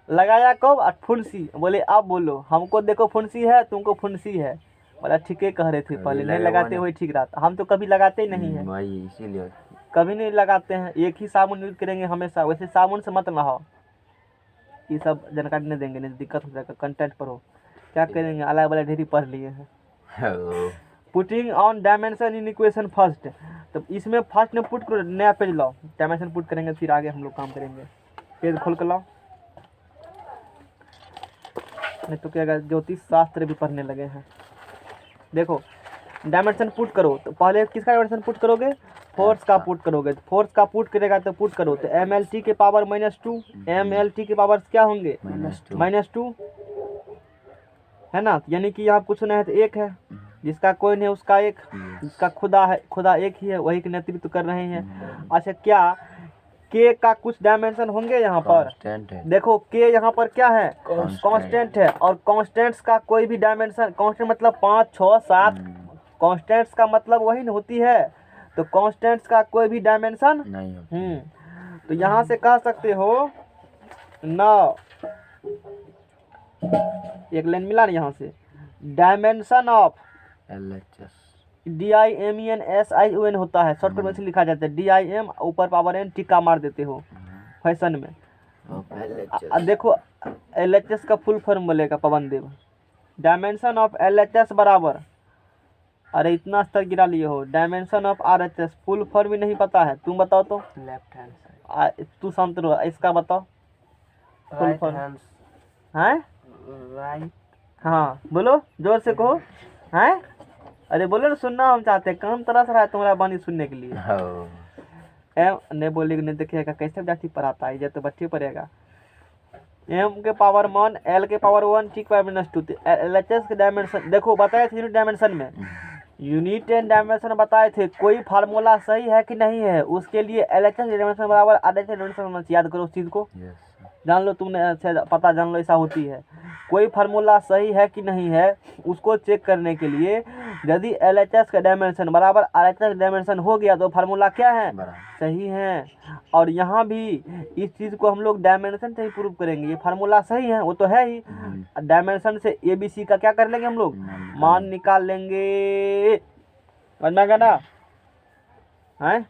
लगाया कब? फुंसी। बोले अब बोलो हमको देखो फुंसी है, तुमको फुंसी है। बोला ठीक है कह रहे थे पहले, नहीं लगाते हुए ठीक रहता। हम तो कभी लगाते ही नहीं है, इसीलिए कभी नहीं लगाते हैं, एक ही साबुन यूज करेंगे हमेशा। वैसे साबुन से मत नहाओ, ये सब जानकारी नहीं देंगे, नहीं दिक्कत हो जाएगा। कंटेंट पर हो क्या करेंगे, अलग वाला ढेरी पढ़ लिए हैं। Putting on dimension in equation first, तो इसमें फर्स्ट में पुट करो, नया पेज लाओ, डायमेंशन पुट करेंगे, फिर आगे हम लोग काम करेंगे। पेज खोल कर लाओ, नहीं तो क्या ज्योतिष शास्त्र भी पढ़ने लगे हैं। देखो डायमेंशन पुट करो, तो पहले किसका डायमेंशन पुट करोगे? फोर्स का पुट करोगे। तो फोर्स का पुट करेगा तो पुट करो, तो MLT के पावर -2, MLT के पावर क्या होंगे? -2 है ना। यानी कि यहाँ कुछ नहीं है तो एक है, जिसका कोई नहीं उसका एक, जिसका खुदा है, खुदा एक ही है, वही के नेतृत्व कर रहे हैं। अच्छा क्या K का कुछ डायमेंशन होंगे यहाँ पर? देखो K यहाँ पर क्या है? कांस्टेंट है। और कांस्टेंट्स का कोई भी डायमेंशन, कांस्टेंट मतलब 5, 6, 7, कांस्टेंट्स का मतलब वही न होती है। तो कांस्टेंट्स का कोई भी डायमेंशन नहीं। तो यहाँ से कह सकते हो 9, एक लाइन मिला ना यहाँ से, डायमेंशन ऑफ DIMENSION होता है, शॉर्टकट में से लिखा जाता है DIM, ऊपर पावर N, टिक्का मार देते हो फैशन में। देखो LHS का फुल फॉर्म बोलेगा पवन देव। डायमेंशन ऑफ LHS बराबर, अरे इतना स्तर गिरा लिए हो, dimension of RHS full form भी नहीं पता है, तुम बताओ तो। लेफ्ट हैंड साइड, तू शांत रहो, इसका बताओ फुल फॉर्म है। राइट, हाँ बोलो जोर से कहो, हैं? अरे बोलो ना, सुनना हम चाहते हैं, काम तरस रहा है तुम्हारा बानी सुनने के लिए। नहीं बोलेगा नहीं, देखिएगा कैसे विद्यार्थी पढ़ाता है, ये तो बच्चे पढ़ेगा। M के पावर 1, L के पावर 1, T के पावर -2। LHS के डायमेंशन देखो बताया था यूनिट डायमेंशन में, यूनिट एंड डायमेंशन बताए थे, कोई फार्मूला सही है कि नहीं है, उसके लिए LHS डायमेंशन बराबर RHS डायमेंशन होना चाहिए। याद करो उस चीज़ को, यस जान लो, तुमने अच्छा पता जान लो ऐसा होती है। कोई फार्मूला सही है कि नहीं है उसको चेक करने के लिए यदि LHS का डायमेंशन बराबर RHS डायमेंशन हो गया तो फार्मूला क्या है, बराबर सही है। और यहाँ भी इस चीज़ को हम लोग डायमेंशन से ही प्रूव करेंगे, ये फार्मूला सही है, वो तो है ही। डायमेंशन से ABC का क्या कर लेंगे हम लोग, मान निकाल लेंगे। समझ में गया ना? हैं,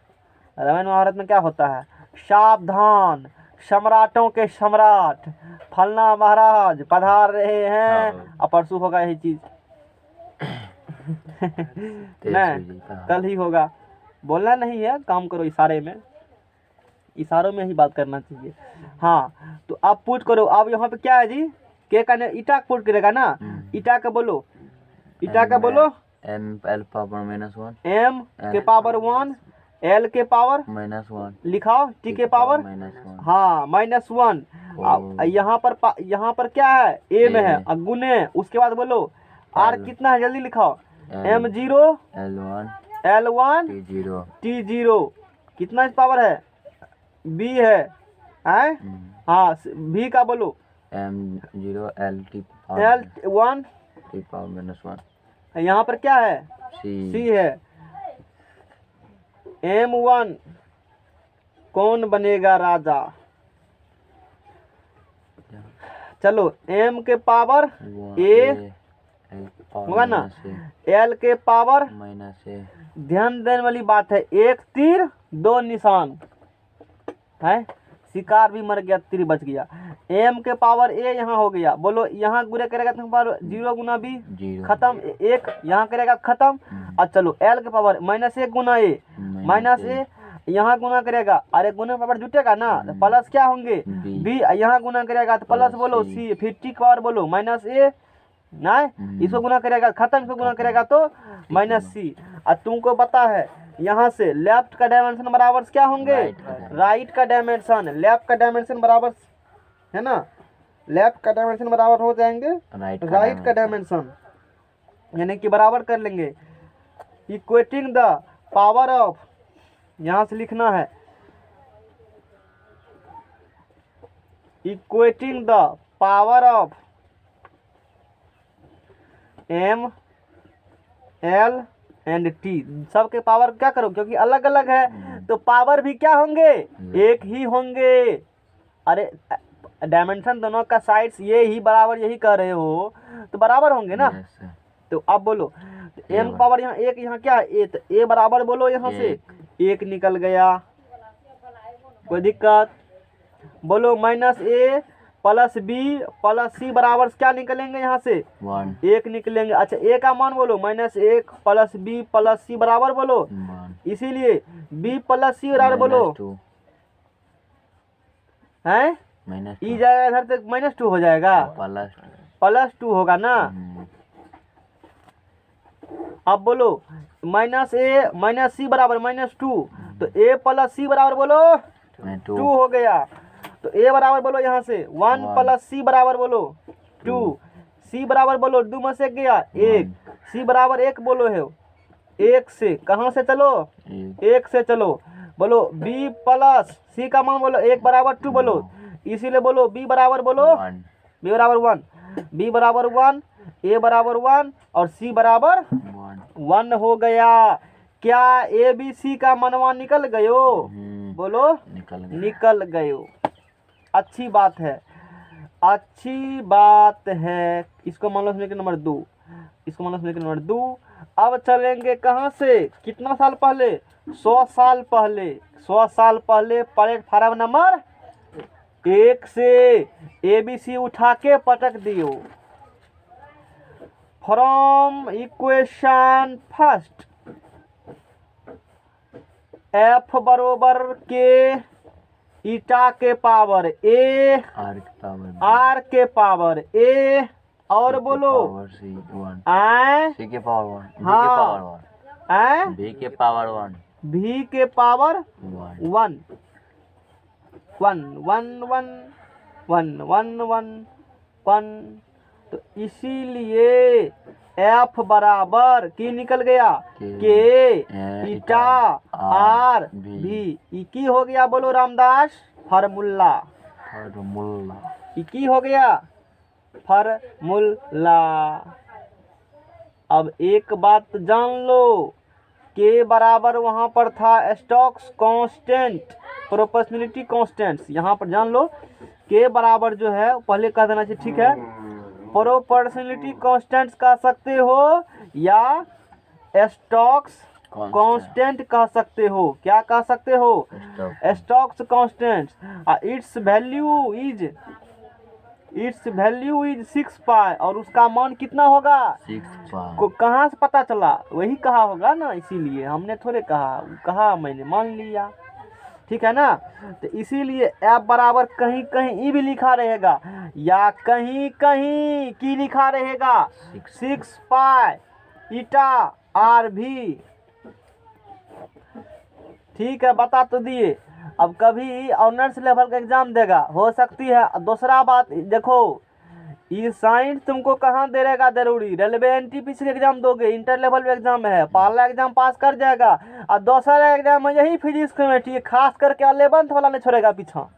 रामायण महाभारत में क्या होता है, सावधान सम्राटों के सम्राट फलना महाराज पधार रहे हैं, और परसों होगा यही चीज नहीं, कल ही होगा। बोलना नहीं है, काम करो इशारे में, इशारों में ही बात करना चाहिए। हाँ, तो आप पुट करो। अब यहाँ पे क्या है जी, के का ईटा पुट करेगा ना, ईटा का बोलो, ईटा का बोलो, M पावर -1 M के पावर 1 L के पावर -1 लिखाओ, T के पावर -1 हाँ -1। अब यहाँ पर क्या है, A में है, अब गुने, उसके बाद बोलो R कितना है, जल्दी लिखाओ, M0 L1 T0 कितना पावर है, B है, हाँ V का बोलो, M0 LT L1 T power -1 यहाँ पर क्या है, C है, M1 कौन बनेगा राजा, चलो M के पावर A होगा ना, L के पावर -A। ध्यान देने वाली बात है, एक तीर दो निशान है, शिकार भी मर गया, तीर बच गया। M के पावर A यहाँ हो गया, बोलो यहाँ गुणे करेगा तो पावर 0 गुना B खत्म, एक यहाँ करेगा खत्म। और चलो L के पावर -1 गुना A -A यहाँ गुना करेगा, अरे गुने के पावर जुटेगा ना, तो प्लस क्या होंगे B, यहाँ गुना करेगा तो प्लस बोलो C, फिर T का पावर बोलो -A, नहीं इसको गुना करेगा खत्म, इसको गुना करेगा तो -C। और तुमको पता है यहाँ से लेफ्ट का डायमेंशन बराबर क्या होंगे, राइट का डायमेंशन, लेफ्ट का डायमेंशन बराबर है ना, लेफ्ट का डायमेंशन बराबर हो जाएंगे राइट का डायमेंशन, यानी कि बराबर कर लेंगे। इक्वेटिंग द पावर ऑफ, यहाँ से लिखना है equating the power of M L and T, सबके पावर क्या करो, क्योंकि अलग अलग है तो पावर भी क्या होंगे, एक ही होंगे। अरे डायमेंशन दोनों का साइड्स ये ही बराबर, यही कह रहे हो तो बराबर होंगे ना। तो अब बोलो M पावर यहाँ एक, यहाँ क्या है, तो A बराबर बोलो, यहाँ से एक निकल गया, कोई दिक्कत, बोलो -A plus B plus C बराबर क्या निकलेंगे, यहाँ से 1 निकलेंगे। अच्छा A का मान बोलो -1 प्लस B प्लस C बराबर बोलो, इसीलिए B प्लस C बराबर बोलो है, ई जाएगा इधर तक -2 हो जाएगा, +2 होगा ना। अब बोलो -A -C बराबर -2, तो A प्लस C बराबर बोलो 2 हो गया, तो A बराबर बोलो यहाँ से 1 प्लस C बराबर बोलो 2, C बराबर बोलो 2 में से गया 1, C बराबर 1 बोलो है, 1 से कहाँ से चलो, 1 से चलो, बोलो B प्लस C का मान बोलो 1 बराबर 2 बोलो, इसीलिए बोलो B बराबर बोलो, B बराबर 1, B बराबर 1, A बराबर 1 और C बराबर 1 हो गया। क्या ABC का मनवा निकल गयो, बोलो निकल गयो, अच्छी बात है, अच्छी बात है। इसको मान लो समीकरण नंबर 2, इसको मान लो समीकरण नंबर 2। अब चलेंगे कहाँ से, कितना साल पहले, 100 साल पहले, 100 साल पहले प्लेटफार्म नंबर 1 से ABC उठा के पटक दियो। फ्रॉम इक्वेशन फर्स्ट F बरोबर के ईटा के पावर A R के पावर A और बोलो C के पावर 1 हाँ B के पावर 1 V के पावर 1 1 1 1 1 1 1 1। तो इसीलिए एफ बराबर की निकल गया के ईटा आर भी। ई की हो गया बोलो रामदास? फार्मूला। ई की हो गया? फार्मूला। अब एक बात जान लो, के बराबर वहां पर था स्टोक्स कांस्टेंट, प्रोपोर्शनलिटी कांस्टेंट्स। यहाँ पर जान लो के बराबर जो है पहले कह देना चाहिए, ठीक है। प्रोपोर्शनलिटी कांस्टेंट्स कह सकते हो या स्टोक्स कांस्टेंट कह सकते हो। क्या कह सकते हो? Stokes constant. Its value is 6 पाई और उसका मान कितना होगा? 6 पाई। को कहाँ से पता चला? वही कहा होगा ना, इसीलिए हमने थोड़े कहा मैंने मान लिया, ठीक है ना। तो इसीलिए एफ बराबर कहीं कहीं ई भी लिखा रहेगा या कहीं कहीं की लिखा रहेगा 6 पाई ईटा आर भी। ठीक है, बता तो दिए। अब कभी ऑनर्स लेवल का एग्जाम देगा, हो सकती है। दूसरा बात देखो, ये साइंस तुमको कहाँ दे रहेगा जरूरी? रेलवे एनटीपीसी के एग्जाम दोगे, इंटर लेवल में एग्जाम है, पहला एग्जाम पास कर जाएगा और दूसरा एग्जाम में यही फिजिक्स केमिस्ट्री, खास करके 11th वाला नहीं छोड़ेगा पीछा।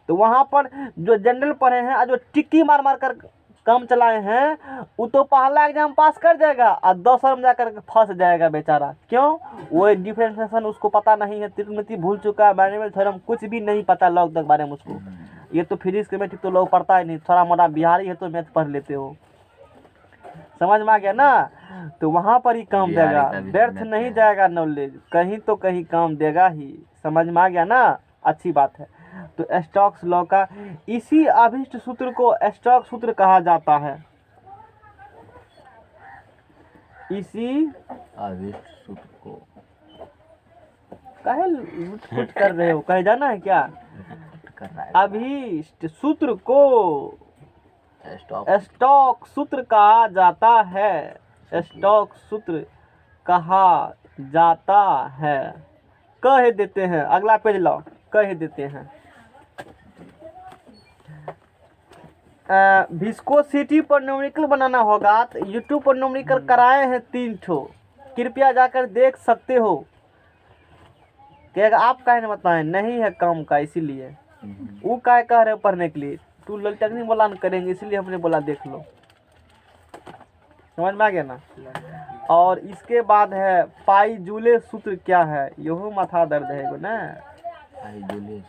तो वहाँ पर जो जनरल पढ़े हैं और जो टिक्की मार मार कर काम चलाए हैं, वो तो पहला एग्जाम पास कर जाएगा और दूसरा में जाकर फंस जाएगा बेचारा। क्यों? वो डिफरेंशिएशन उसको पता नहीं है, त्रिकोणमिति भूल चुका है, मैथमेटिक्स थ्योरम कुछ भी नहीं पता लॉग तक बारे में उसको। ये तो फिजिक्स केमिस्ट्री तो लोग पढ़ता ही नहीं, थोड़ा मोड़ा बिहारी है तो मैथ पढ़ लेते हो। समझ में आ गया ना? तो वहाँ पर ही काम देगा, व्यर्थ नहीं जाएगा नॉलेज, कहीं तो कहीं काम देगा ही। समझ में आ गया ना? अच्छी बात है। तो स्टोक्स लॉ का इसी अभिष्ट सूत्र को स्टोक्स सूत्र कहा जाता है। इसी अभिष्ट सूत्र को काहे लुट कर रहे हो? कहे जाना है क्या? कर रहा है। अभिष्ट सूत्र को स्टोक्स सूत्र कहा जाता है। स्टोक्स सूत्र कहा जाता है। कह देते हैं, अगला पेज लाओ, कह देते हैं। विस्कोसिटी पर न्यूमेरिकल बनाना होगा तो यूट्यूब पर न्यूमेरिकल कराए हैं 3 ठो, कृपया जाकर देख सकते हो। कहेगा आप काहे नहीं बताएं? नहीं है काम का, इसीलिए वो काहे कह रहे हो पढ़ने के लिए? तू ललटकनी बोला न करेंगे, इसलिए हमने बोला देख लो। समझ में आ गया ना? और इसके बाद है पाई जूले सूत्र क्या है? यहो माथा दर्द है ना। पाई जूले।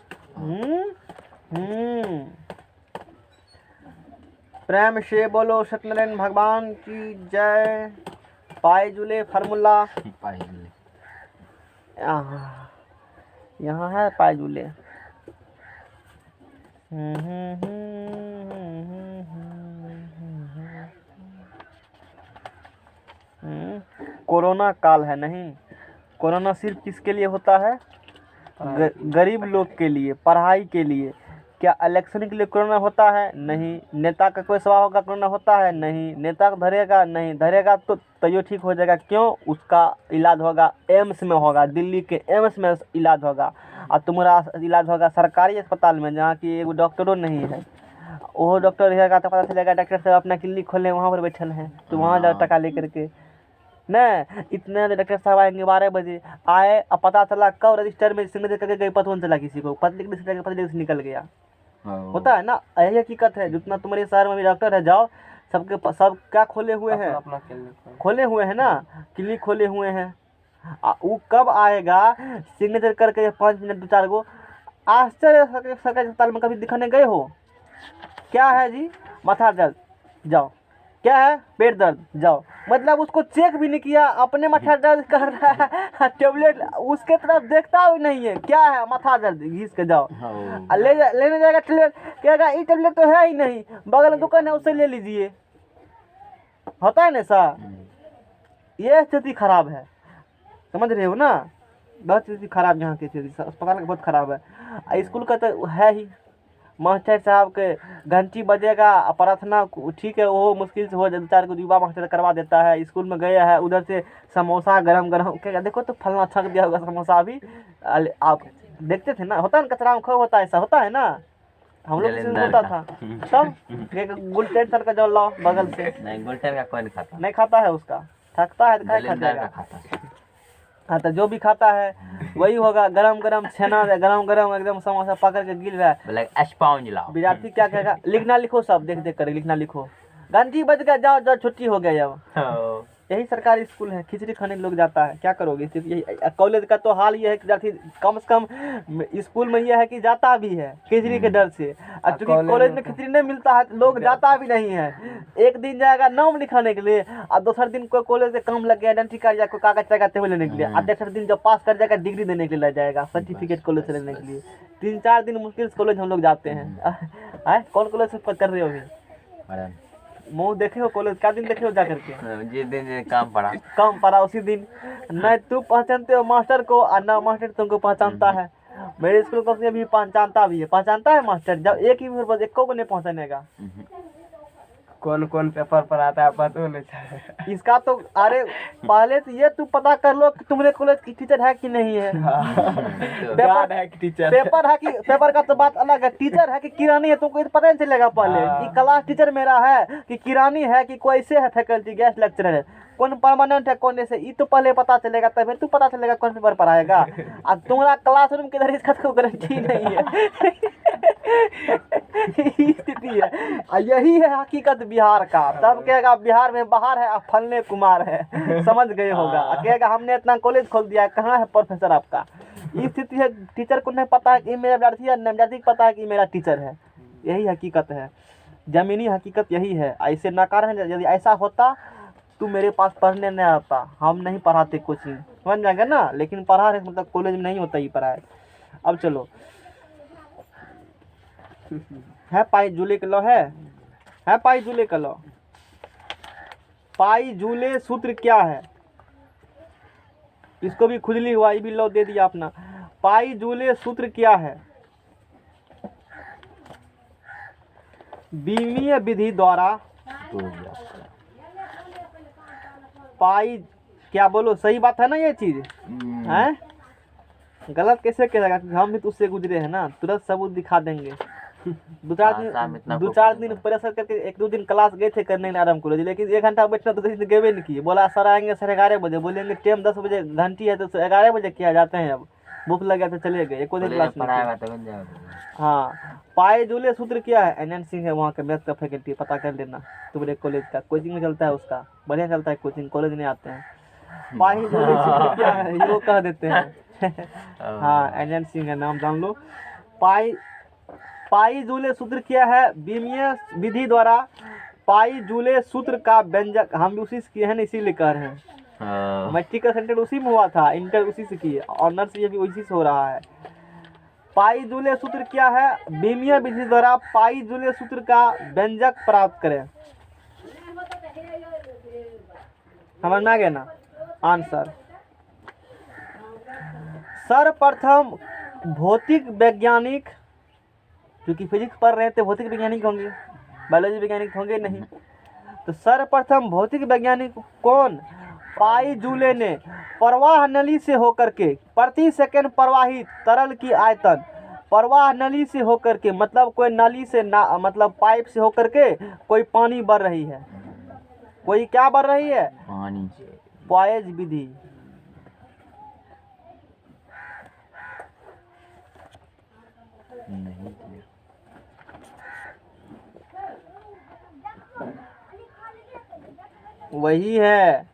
प्रेम से बोलो सत्यनारायण भगवान की जय। पाई जूले फार्मूला पाई जूले यहाँ है, पाई जूले। कोरोना काल है नहीं, कोरोना सिर्फ किसके लिए होता है? गरीब लोग के लिए, पढ़ाई के लिए। क्या इलेक्शन के लिए कोरोना होता है? नहीं। नेता का कोई सभा होगा कोरोना होता है? नहीं। नेता को धरेगा? नहीं धरेगा तो तैयो ठीक हो जाएगा। क्यों? उसका इलाज होगा एम्स में, होगा दिल्ली के एम्स में इलाज होगा, और तुम्हारा इलाज होगा सरकारी अस्पताल में जहाँ की एक डॉक्टरों नहीं है। वो डॉक्टर रहेगा तो पता चलेगा डॉक्टर साहब अपना क्लिनिक खोले वहाँ पर बैठल हैं, तो वहाँ जाओ टका लेकर के न। इतने डॉक्टर साहब आएंगे 12 बजे आए, अब पता चला कब रजिस्टर में सिग्नेचर करके गए, पता नहीं चला किसी को, पता से निकल गया। होता है ना, यही हकीकत है। जितना तुम्हारे शहर में भी डॉक्टर है, जाओ सबके सब क्या खोले हुए हैं, खोले हुए हैं ना, क्लिनिक खोले हुए हैं। वो कब आएगा सिग्नेचर करके 5 मिनट 2-4 गो। आश्चर्य, सरकारी अस्पताल में कभी दिखाने गए हो? क्या है जी? माथा दर्द, जाओ। क्या है? पेट दर्द, जाओ। मतलब उसको चेक भी नहीं किया, अपने माथा दर्द कर रहा है, टेबलेट उसके तरफ देखता भी नहीं है। क्या है? माथा दर्द, घिस के जाओ। लेने जाएगा टेबलेट, कहेगा ये टेबलेट तो है ही नहीं, बगल में दुकान है उससे ले लीजिए। होता है ना सर? ये स्थिति खराब है, समझ रहे हो ना? बहुत स्थिति खराब यहाँ की स्थिति, अस्पताल का बहुत खराब है। स्कूल का तो है ही, मास्टर साहब के घंटी बजेगा, प्रार्थना ठीक है, वो मुश्किल से हो जाए, 2-4 को युवा मास्टर करवा देता है। स्कूल में गया है, उधर से समोसा गरम गरम कहेगा देखो तो फलना छक दिया होगा समोसा भी। आप देखते थे ना, होता है ना, कचरा में खो होता है, ऐसा होता है ना। हम लोग किसी जलेंदर होता का। था तब गुलटेन सर का जो लाओ बगल से नहीं गुलटेन का कोई नहीं खाता, नहीं खाता है उसका, थकता है तो क्या खा जलेंदर का जाएगा। खाता। हाँ तो जो भी खाता है वही होगा। गरम गरम छेना गरम गरम एकदम समोसा पकड़ के गिर रहा है। बोले स्पॉन्ज लाओ। विद्यार्थी क्या कहेगा, लिखना लिखो, सब देख देख कर लिखना लिखो, घंटी बज गया, जाओ जाओ छुट्टी हो गया। अब यही सरकारी स्कूल है, खिचड़ी खाने लोग जाता है, क्या करोगे। सिर्फ यही कॉलेज का तो हाल ये है कि विद्यार्थी कम से कम स्कूल में यह है कि जाता भी है खिचड़ी के डर से। और चूंकि कॉलेज में खिचड़ी नहीं मिलता है तो लोग जाता भी नहीं है। एक दिन जाएगा नाम लिखाने के लिए और दूसरे दिन कोई कॉलेज से काम लग गया आइडेंटिटी कार्ड या कोई कागज लगाते हुए लेने के लिए, और दूसरे दिन जब पास कर जाएगा डिग्री देने के लिए ले जाएगा, सर्टिफिकेट कॉलेज से लेने के लिए। 3-4 दिन मुश्किल से कॉलेज हम लोग जाते हैं। कौन कॉलेज से कर रहे हो अभी? मुँह देखे हो कॉलेज का दिन देखे हो जा करके? जिस दिन काम पड़ा कम पड़ा उसी दिन। न तू पहचानते हो मास्टर को और न मास्टर तुमको पहचानता है। मेरे स्कूल को भी पहचानता भी है, पहचानता है मास्टर। जब एक ही बस एक को नहीं पहचानेगा। कौन कौन पेपर पर आता है पता नहीं चलेगा। इसका तो अरे पहले तो ये तू पता कर लो कि तुम्हारे कॉलेज की टीचर है कि नहीं है। गार्ड है कि टीचर? पेपर है कि पेपर का तो बात अलग है, टीचर है कि किरानी है तुमको ये तो पता नहीं चलेगा पहले कि क्लास टीचर मेरा है कि किरानी है कि कोई से है, फैकल्टी गेस्ट लेक्चरर है, कौन परमानेंट है कौन ऐसे, ये तो पहले पता चलेगा, तब तू पता चलेगा कौन पेपर पढ़ाएगा। अब तुम्हारा क्लासरूम किधर इसका तो गारंटी नहीं है। स्थिति है और यही है हकीकत बिहार का। तब कहेगा बिहार में बाहर है अब फलने कुमार है, समझ गए होगा। कहेगा हमने इतना कॉलेज खोल दिया, कहाँ है प्रोफेसर आपका। ये स्थिति है, टीचर को नहीं पता है कि मेरा विद्यार्थी है, विद्यार्थी को पता है कि मेरा टीचर है। यही हकीकत है, जमीनी हकीकत यही है। ऐसे नकार है, यदि ऐसा होता तू मेरे पास पढ़ने नहीं आता, हम नहीं पढ़ाते कोचिंग, समझ जाएगा ना। लेकिन पढ़ा रहे मतलब कॉलेज में नहीं होता ही पढ़ाए। अब चलो है पाई जूले का लॉ है पाई जूले का लॉ। पाई जूले सूत्र क्या है, इसको भी खुजली हुआ, ये भी लॉ दे दिया अपना। पाई जूले सूत्र क्या है? बीमीय विधि द्वारा पाई, क्या बोलो सही बात है ना ये चीज है? गलत कैसे कहेगा, हम भी तो उससे गुजरे हैं ना, तुरंत सबूत दिखा देंगे। दो चार दिन प्रेशर करके 1-2 दिन क्लास गए थे करने आराम कॉलेज, लेकिन 1 घंटा बैठना तो गए भी नहीं किए। बोला सर आएंगे 11:30 बजे, बोलेंगे टाइम 10 बजे घंटी है तो 11 बजे किया जाते हैं। अब भूख लग गया तो चले गए, एक दिन क्लास नहीं। हाँ, पाई जूले सूत्र क्या है? एनएन सिंह है वहाँ का मैथ का फैकल्टी, पता कर लेना। तुम्हारे कॉलेज का कोचिंग में चलता है, उसका बढ़िया चलता है कोचिंग, कॉलेज नहीं आते हैं। पाई जूले सूत्र क्या है ये वो कह देते हैं। हाँ, एनएन सिंह है, नाम जान लो। पाई जूले सूत्र क्या है? बीमीय विधि द्वारा पाई जूले सूत्र का व्यंजक, हम भी उसी से किए हैं ना, इसीलिए कह रहे हैं। मैट्रिक का सेंटर उसी में हुआ था, इंटर उसी से किए, ऑनर्स ये भी उसी से हो रहा है। पाई जूले सूत्र क्या है? बीमीय विधि द्वारा पाई जूले सूत्र का व्यंजक प्राप्त करें। समझ में आ गया ना आंसर? सर्वप्रथम भौतिक वैज्ञानिक, क्योंकि फिजिक्स पढ़ रहे थे, भौतिक वैज्ञानिक होंगे, बायोलॉजी वैज्ञानिक होंगे नहीं। तो सर्वप्रथम भौतिक वैज्ञानिक कौन? पाई जूले ने प्रवाह नली से होकर के प्रति सेकंड प्रवाहित तरल की आयतन, प्रवाह नली से होकर के मतलब कोई नली से ना, मतलब पाइप से होकर के कोई पानी बढ़ रही है, कोई क्या बढ़ रही है? पानी। पॉयज विधि। वही है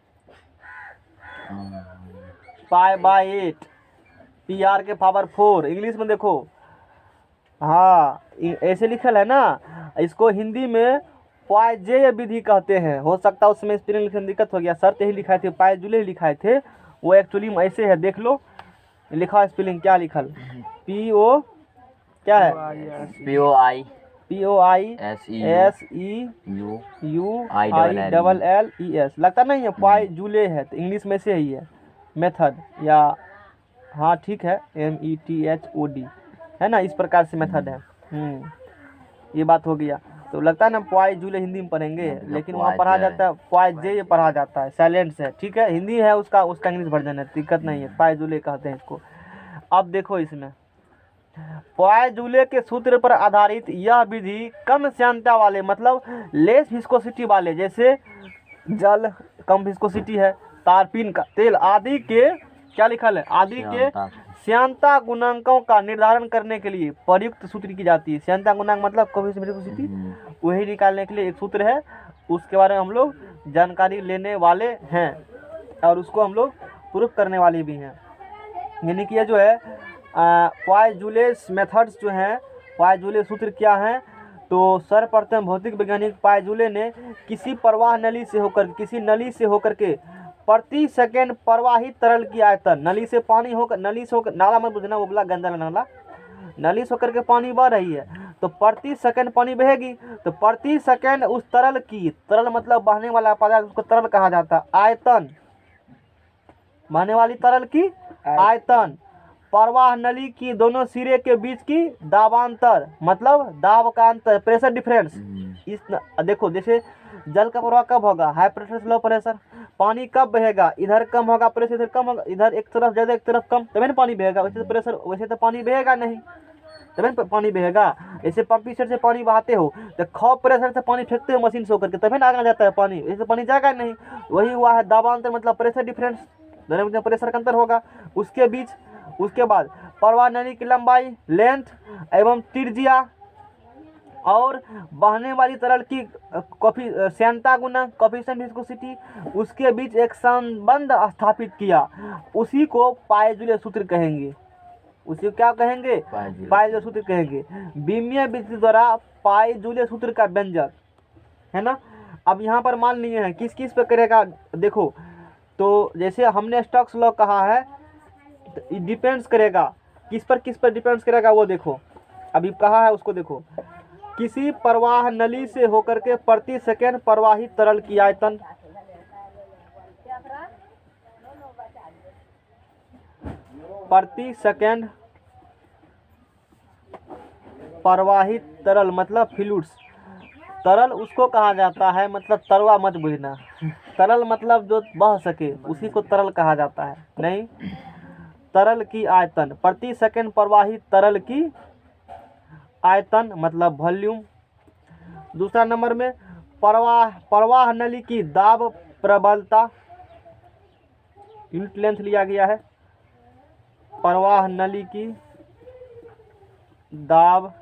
π/8 PR के पावर 4। इंग्लिश में देखो, हाँ ऐसे लिखल है ना, इसको हिंदी में पॉयजेय विधि कहते हैं। हो सकता है उसमें स्पेलिंग लिखने में दिक्कत हो गया, सर ही लिखाए थे, पायजूले लिखाए थे, वो एक्चुअली में ऐसे है। देख लो लिखा स्पेलिंग क्या लिखल, PO क्या है? POISEUILLES, लगता नहीं है पॉयजूले है, तो इंग्लिश में से ही है मेथड, या हाँ ठीक है METHOD है ना, इस प्रकार से मेथड है। ये बात हो गया। तो लगता है ना पॉयजूले हिंदी में पढ़ेंगे, लेकिन वहाँ पढ़ा जाता है पॉयजे पढ़ा जाता है, साइलेंट से, ठीक है। हिंदी है उसका इंग्लिश वर्जन है, दिक्कत नहीं है, पॉयजूले कहते हैं इसको। अब देखो इसमें पॉइजूले के सूत्र पर आधारित यह विधि कम श्यानता वाले मतलब लेस विस्कोसिटी वाले, जैसे जल कम विस्कोसिटी है, तारपीन का तेल आदि के क्या लिखल है, आदि के श्यानता। श्यानता गुणांकों का निर्धारण करने के लिए प्रयुक्त सूत्र की जाती है। श्यानता गुणांक मतलब विस्कोसिटी, वही निकालने के लिए एक सूत्र है, उसके बारे में हम लोग जानकारी लेने वाले हैं और उसको हम लोग प्रूफ करने वाले भी हैं। यानी कि ये जो है पॉइजूलेस मेथड्स जो हैं, पॉइजूले सूत्र क्या हैं, तो सर्वप्रथम भौतिक वैज्ञानिक पॉइजूले ने किसी प्रवाह नली से होकर के प्रति सेकंड प्रवाहित तरल की आयतन, नली से होकर नाला मत बुझना, वो बोला गंदा नाला, नली से होकर के पानी बह रही है तो प्रति सेकंड पानी बहेगी, तो प्रति सेकंड उस तरल मतलब बहने वाला पदार्थ, उसको तरल कहा जाता है। आयतन, बहने वाली तरल की आयतन, प्रवाह नली की दोनों सिरे के बीच की दाबांतर मतलब दाब का अंतर, प्रेशर डिफरेंस। इस देखो जैसे जल का प्रवाह कब होगा, हाई प्रेशर से लो प्रेशर, पानी कब बहेगा, इधर कम होगा प्रेशर, इधर कम होगा, इधर एक तरफ ज़्यादा एक तरफ कम, तभी ना पानी बहेगा। वैसे तो पानी बहेगा नहीं, तभी ना पानी बहेगा। ऐसे पंप सेट से पानी बहाते हो तो खौफ प्रेशर से पानी फेंकते हो मशीन से होकर के, तभी ना आगे जाता है पानी, ऐसे पानी जाएगा नहीं। वही हुआ है दाबांतर मतलब प्रेशर डिफरेंस, दोनों में प्रेशर का अंतर होगा उसके बीच। उसके बाद प्रवाह नली की लंबाई, लेंथ एवं त्रिज्या और बहने वाली तरल की श्यानता गुणांक, कोएफिशिएंट विस्कोसिटी, उसके बीच एक संबंध स्थापित किया, उसी को पॉइजूले सूत्र कहेंगे। उसी को क्या कहेंगे, पॉइजूले सूत्र कहेंगे। बीमीय विधि द्वारा पॉइजूले सूत्र का व्यंजक है ना। अब यहाँ पर मान लिए हैं किस किस पे करेगा, देखो तो जैसे हमने स्टोक्स लॉ कहा है, तो डिपेंड्स करेगा किस पर डिपेंड्स करेगा वो देखो, अभी कहा है उसको देखो। किसी प्रवाह नली से होकर के प्रति सेकंड प्रवाहित तरल की आयतन, प्रति सेकंड प्रवाहित तरल मतलब फ्लूइड्स, तरल उसको कहा जाता है, मतलब तरवा मत बुझना, तरल मतलब जो बह सके उसी को तरल कहा जाता है। नहीं, तरल की आयतन, प्रति सेकंड प्रवाहित तरल की आयतन मतलब वॉल्यूम। दूसरा नंबर में प्रवाह नली की दाब प्रबलता, यूनिट लेंथ लिया गया है। प्रवाह नली की दाब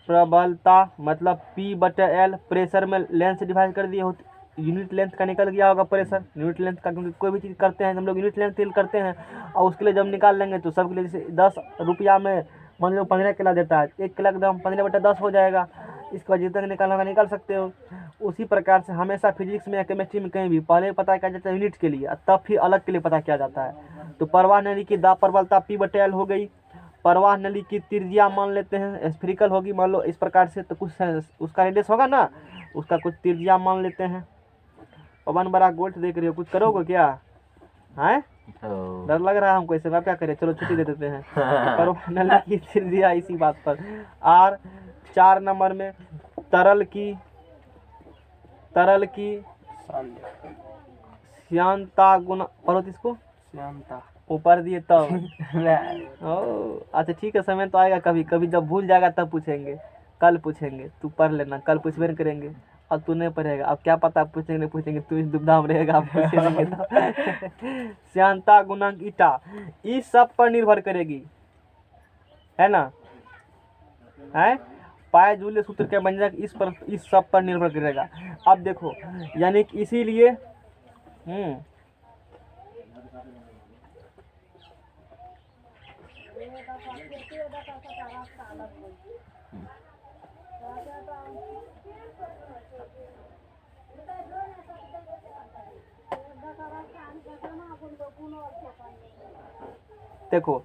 प्रबलता मतलब P/L, प्रेशर में लेंथ से डिवाइड कर दिए होते, यूनिट लेंथ का निकल गया होगा प्रेशर, यूनिट लेंथ का, क्योंकि कोई भी चीज़ करते हैं हम लोग यूनिट लेंथ सेल करते हैं, और उसके लिए जब निकाल लेंगे तो सबके लिए जैसे 10 रुपया में मान लो 15 किलो देता है, 1 किलो एकदम 15/10 हो जाएगा, इसका जितना निकालना होगा निकाल सकते हो। उसी प्रकार से हमेशा फिजिक्स में या केमिस्ट्री में कहीं भी पहले पता किया जाता है यूनिट के लिए, तब फिर अलग के लिए पता किया जाता है। तो प्रवाह नली की दाब प्रबलता P/L हो गई। प्रवाह नली की त्रिज्या मान लेते हैं, स्फेरिकल होगी मान लो इस प्रकार से, तो कुछ उसका रेडियस होगा ना, उसका कुछ त्रिज्या मान लेते हैं। पवन बड़ा गोल्ड देख रही हो, कुछ करोगे क्या है, डर लग रहा है हमको, इससे आप क्या करें, चलो छुट्टी दे देते हैं। प्रवाह नली की त्रिज्या इसी बात पर। और 4 नंबर में तरल की श्यानता गुण, पढ़ो इसको, श्यानता ऊपर दिए तब अच्छा ठीक है, समय तो आएगा, कभी कभी जब भूल जाएगा तब पूछेंगे, कल पूछेंगे, तू पढ़ लेना, कल पूछबे नहीं करेंगे। अब तू नहीं पढ़ेगा, अब क्या पता पूछेंगे नहीं पूछेंगे, तू इस दुविधा में रहेगा, आप पूछेंगे तो। श्यानता गुणांक ईटा इस सब पर निर्भर करेगी, है ना, है पॉइजूले सूत्र के व्यंजक इस सब पर निर्भर करेगा। अब देखो यानी कि इसीलिए देखो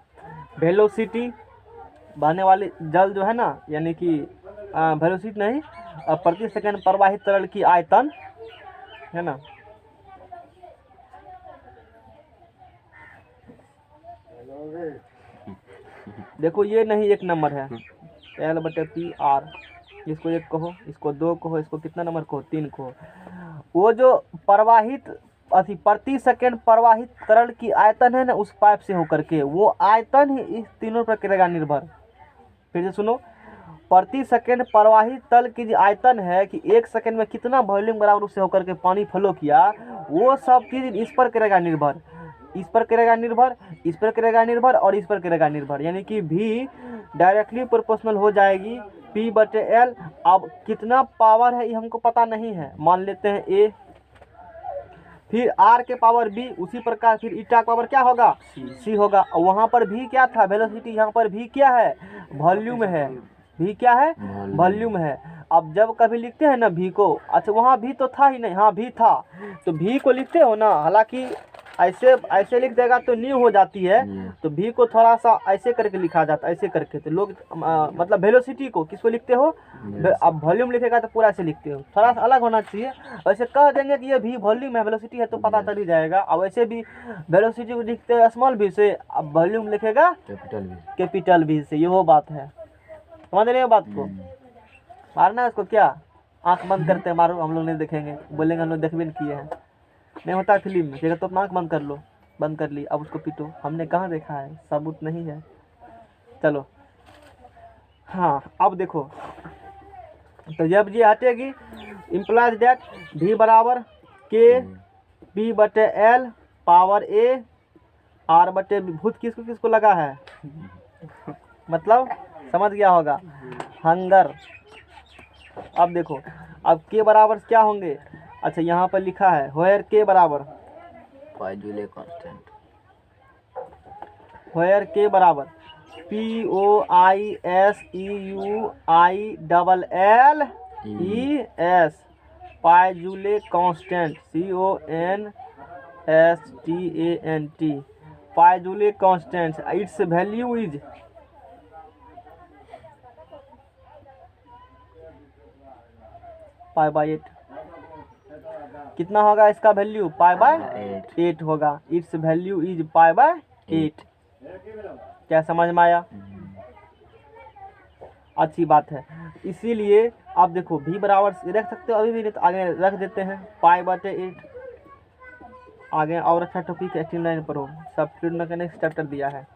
वेलोसिटी, बहने वाली जल जो है ना, यानी कि वेलोसिटी नहीं, प्रति सेकंड प्रवाहित तरल की आयतन, है ना। देखो ये नहीं 1 नंबर है, L/P/R, इसको 1 कहो, इसको 2 कहो, इसको कितना नंबर कहो, 3 कहो। वो जो प्रवाहित अति प्रति सेकंड प्रवाहित तरल की आयतन है ना उस पाइप से होकर के, वो आयतन ही इस तीनों पर करेगा निर्भर। फिर से सुनो, प्रति सेकंड प्रवाहित तल की जो आयतन है कि 1 सेकंड में कितना वॉल्यूम बराबर उससे होकर के पानी फ्लो किया, वो सब चीज़ इस पर करेगा निर्भर, इस पर करेगा निर्भर, इस पर करेगा निर्भर और इस पर करेगा निर्भर। यानी कि भी डायरेक्टली प्रोपोर्शनल हो जाएगी P/L। अब कितना पावर है ये हमको पता नहीं है, मान लेते हैं A, फिर R के पावर B, उसी प्रकार फिर ईटा का पावर क्या होगा C होगा। और वहाँ पर भी क्या था वेलोसिटी, यहाँ पर भी क्या है वॉल्यूम है, भी क्या है वॉल्यूम है। अब जब कभी लिखते हैं ना भी को, अच्छा वहाँ भी तो था ही नहीं, हाँ भी था, तो भी को लिखते हो ना, हालांकि ऐसे लिख देगा तो न्यू हो जाती है, तो भी को थोड़ा सा ऐसे करके लिखा जाता है, ऐसे करके। तो लोग मतलब वेलोसिटी को किसको लिखते हो, अब वॉल्यूम लिखेगा तो पूरा ऐसे लिखते हो, थोड़ा सा अलग होना चाहिए। वैसे कह देंगे कि ये भी वॉल्यूम है, वेलोसिटी है तो पता चल ही जाएगा। अब वैसे भी वेलोसिटी को लिखते हैं स्मॉल भी से, अब वॉल्यूम लिखेगा कैपिटल भी से, ये वो बात है। समझ रहे हो बात को? मारना है उसको क्या, आंख बंद करते हैं, मारो, हम लोग नहीं देखेंगे, बोलेंगे हम लोग देख भी नहीं किए हैं, नहीं होता फिल्म में, देखा तो आंख बंद कर लो, बंद कर ली, अब उसको पीटो, हमने कहाँ देखा है, सबूत नहीं है। चलो हाँ, अब देखो, तो जब ये हटेगी इम्प्लाइज डेट V बराबर K P/L power A R/B, भूत किसको किसको लगा है, मतलब समझ गया होगा, हंगर। अब देखो, अब K बराबर क्या होंगे, अच्छा यहाँ पर लिखा है वेयर K बराबर पाइजूले कांस्टेंट, वेयर K बराबर POISEUILLES Poiseuille constant CONSTANT Poiseuille constant, its value is π/8। कितना होगा इसका वैल्यू, π/8 होगा, इट्स वैल्यू इज π/8। क्या समझ में आया? अच्छी बात है। इसीलिए आप देखो V बराबर रख सकते हो अभी भी, नहीं तो आगे रख देते हैं π/8। आगे और अच्छा टॉपिक 89 पर हो, सब फ्लूइड मैकेनिक्स चैप्टर दिया है।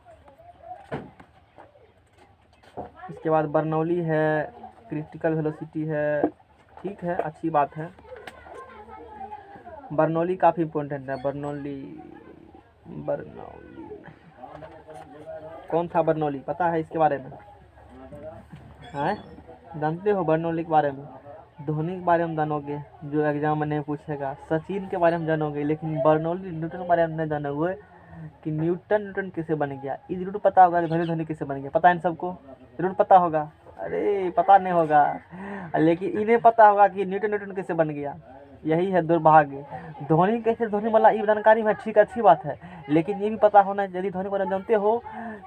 इसके बाद बर्नौली है, क्रिटिकल वेलोसिटी है, ठीक है, अच्छी बात है। बर्नौली काफ़ी इम्पोर्टेंट है, बर्नौली कौन था बर्नौली, पता है इसके बारे में? हैं, जानते हो बर्नौली के बारे में? धोनी के बारे में जानोगे जो एग्जाम में नहीं पूछेगा, सचिन के बारे में जानोगे, लेकिन बर्नौली न्यूटन के बारे में नहीं जानोगे कि न्यूटन कैसे बन गया। ये जरूर पता होगा कि धोनी कैसे बन गया, पता है इन सबको, जरूर पता होगा। अरे पता नहीं होगा, लेकिन इन्हें पता होगा कि न्यूटन कैसे बन गया। यही है दुर्भाग्य। धोनी कैसे धोनी वाला ये जानकारी में ठीक, अच्छी बात है, लेकिन ये भी पता होना, यदि धोनी के बारे में जानते हो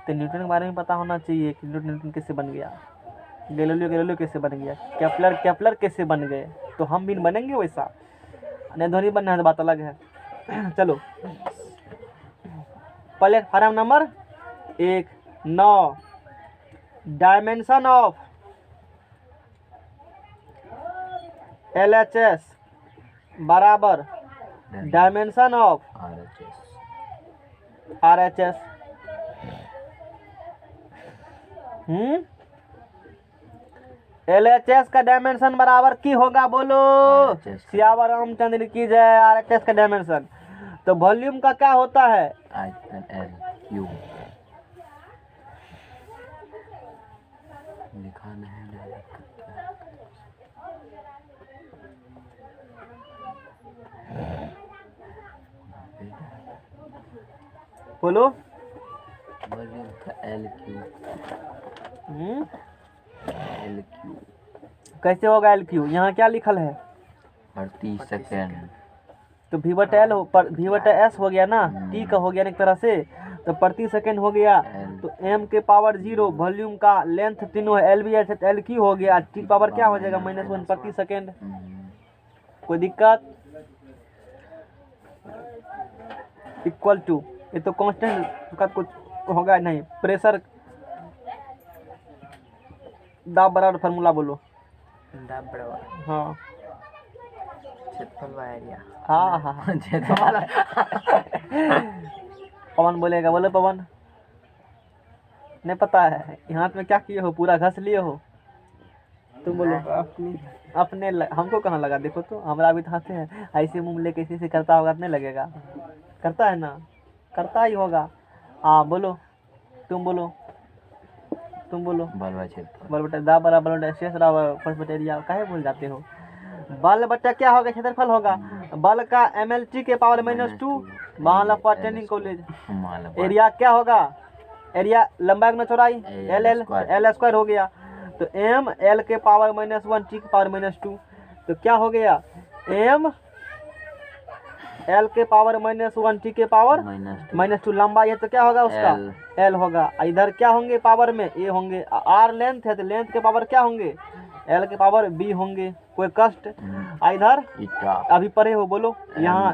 तो न्यूटन के बारे में पता होना चाहिए कि न्यूटन कैसे बन गया, गैलीलियो कैसे बन गया, केपलर कैसे बन गए, तो हम भी बनेंगे वैसा। नहीं धोनी बनना है तो बात अलग है। चलो platform number 1 9 dimension of LHS बराबर डायमेंशन ऑफ RHS। LHS का डायमेंशन बराबर की होगा, बोलो सियावर रामचंद्र की जय। RHS का डायमेंशन, तो वॉल्यूम का क्या होता है, LQ लिखा नहीं बोलो, वॉल्यूम का LQ कैसे होगा LQ, यहाँ क्या लिखल है प्रति सेकंड, तो V/L V/S हो गया ना, T का हो गया एक तरह से, तो प्रति सेकंड हो गया, तो M के पावर 0, वॉल्यूम का लेंथ तीनों है, LBH है, तो LQ हो गया, T पावर क्या हो जाएगा -1 प्रति सेकंड। कोई दिक्कत? इक्वल टू, ये तो कांस्टेंट का कुछ होगा नहीं, प्रेशर दाब बराबर फार्मूला बोलो। दाब बराबर, हाँ क्षेत्रफल बाय एरिया। हाँ हाँ हाँ। क्षेत्रफल पवन बोलेगा, बोलो पवन। नहीं पता है, हाथ में क्या किए हो, पूरा घस लिए हो। तुम बोलो। अपनी अपने हमको कहाँ लगा, देखो तो हमारा भी तो हाथ है, ऐसे मुंह लेके ऐसे करता होगा तो नहीं लगेगा, करता है ना, करता ही होगा। हाँ बोलो, तुम बोलो, तुम बोलो। बल बाय क्षेत्रफल। बल बटा दा बराबर बटा शेष बराबर फर्स्ट बटा एरिया, काहे भूल जाते हो। बल बटा क्या होगा, क्षेत्रफल होगा। बल का MLT के पावर -2 महालपा ट्रेनिंग कॉलेज। एरिया क्या होगा, एरिया लंबाई गुना चौड़ाई L स्क्वायर हो गया। तो M L के पावर -1 T के पावर -2, तो क्या हो गया, M L के पावर -1 T के पावर -2 लंबाई है, तो क्या होगा उसका L होगा। इधर क्या होंगे पावर में, A होंगे। R लेंथ है, तो लेंथ के पावर क्या होंगे, L के पावर B होंगे। कोई कष्ट। इधर अभी पढ़े हो, बोलो। यहाँ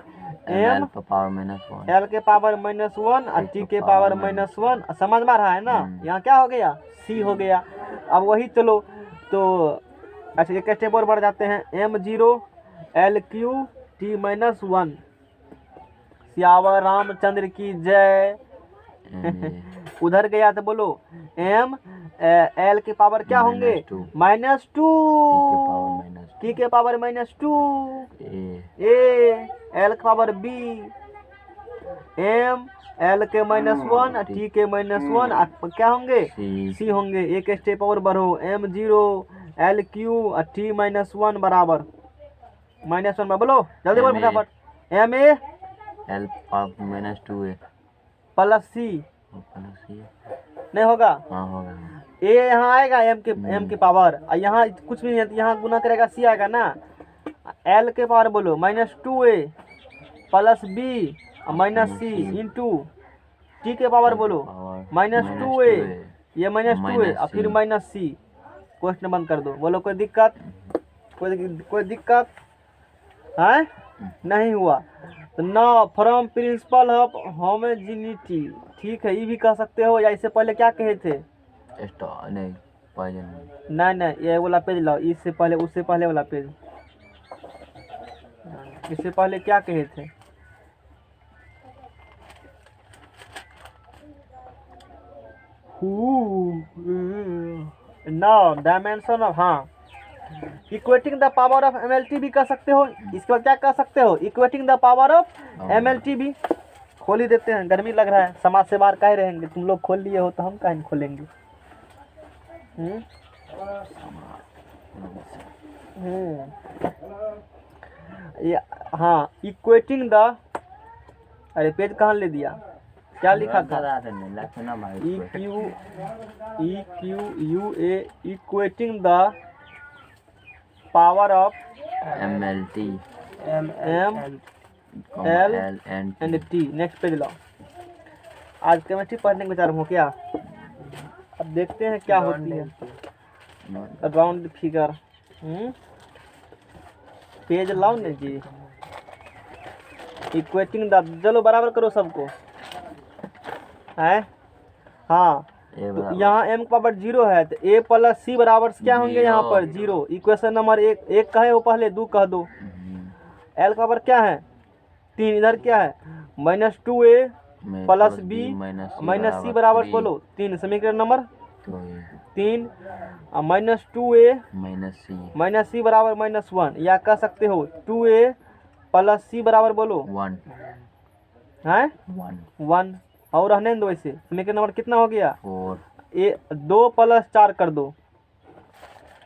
M पावर -1 L के पावर -1 और T के पावर -1, समझ में आ रहा है ना। यहाँ क्या हो गया, C हो गया। अब वही चलो तो अच्छा एक स्टेप और बढ़ जाते हैं। M0 LQ T-1 Siyavar Ramchandra की जय। उधर गया तो बोलो M L के पावर क्या होंगे, -2 T के पावर -2 A L के पावर B M L के -1 T के -1 क्या होंगे, C होंगे। एक स्टेप और बढ़ो। M0 LQ T-1 बराबर -1 में बोलो, जल्दी बोलो फटाफट। MA L power -2 plus C नहीं होगा, हाँ होगा। A यहाँ आएगा M के पावर, और यहाँ कुछ भी नहीं है, यहाँ गुना करेगा C आएगा ना। L के पावर बोलो -2A plus B -C into T के पावर बोलो -2A, ये -2A और फिर -C। क्वेश्चन बंद कर दो। बोलो कोई दिक्कत, कोई दिक्कत है, नहीं हुआ तो ना। फ्रॉम प्रिंसिपल ऑफ होमोजेनिटी, ठीक है, ये भी कह सकते हो। या इससे पहले क्या कहे थे, नहीं पॉइजन नहीं ये वाला पेज लाओ, इससे पहले उससे पहले वाला पेज। इससे पहले क्या कहे थे, नो डायमेंशन ऑफ, हाँ equating the power of MLT भी कह सकते हो। इसके बाद क्या कह सकते हो, equating the power of MLT भी। खोल ही देते हैं, गर्मी लग रहा है, समाज से बाहर काहे रहेंगे, तुम लोग खोल लिए हो तो हम काहे नहीं खोलेंगे। ये हाँ इक्वेटिंग द, अरे पेज कहाँ ले दिया, क्या लिखा था, EQUA equating the power of MLT L and T। Next page लाओ। आज केमिस्ट्री पढ़ने के विचार हो क्या, अब देखते हैं क्या होती है। राउंड फिगर पेज लाओ ना जी। इक्वेटिंग द, चलो बराबर करो सबको, है हाँ। तो यहाँ M का पावर 0 है, तो A प्लस C बराबर क्या होंगे, यहाँ पर 0। इक्वेशन नंबर 1 कहे हो पहले, 2 कह दो। L का पावर क्या है 3, इधर क्या है -2A प्लस B -C बराबर बोलो 3। समीकरण नंबर 3 -2A -C बराबर -1, या कह सकते हो 2A प्लस C बराबर बोलो 1 है 1। और रहने दो ऐसे। समीकरण नंबर कितना हो गया 4। 2 + 4 कर दो,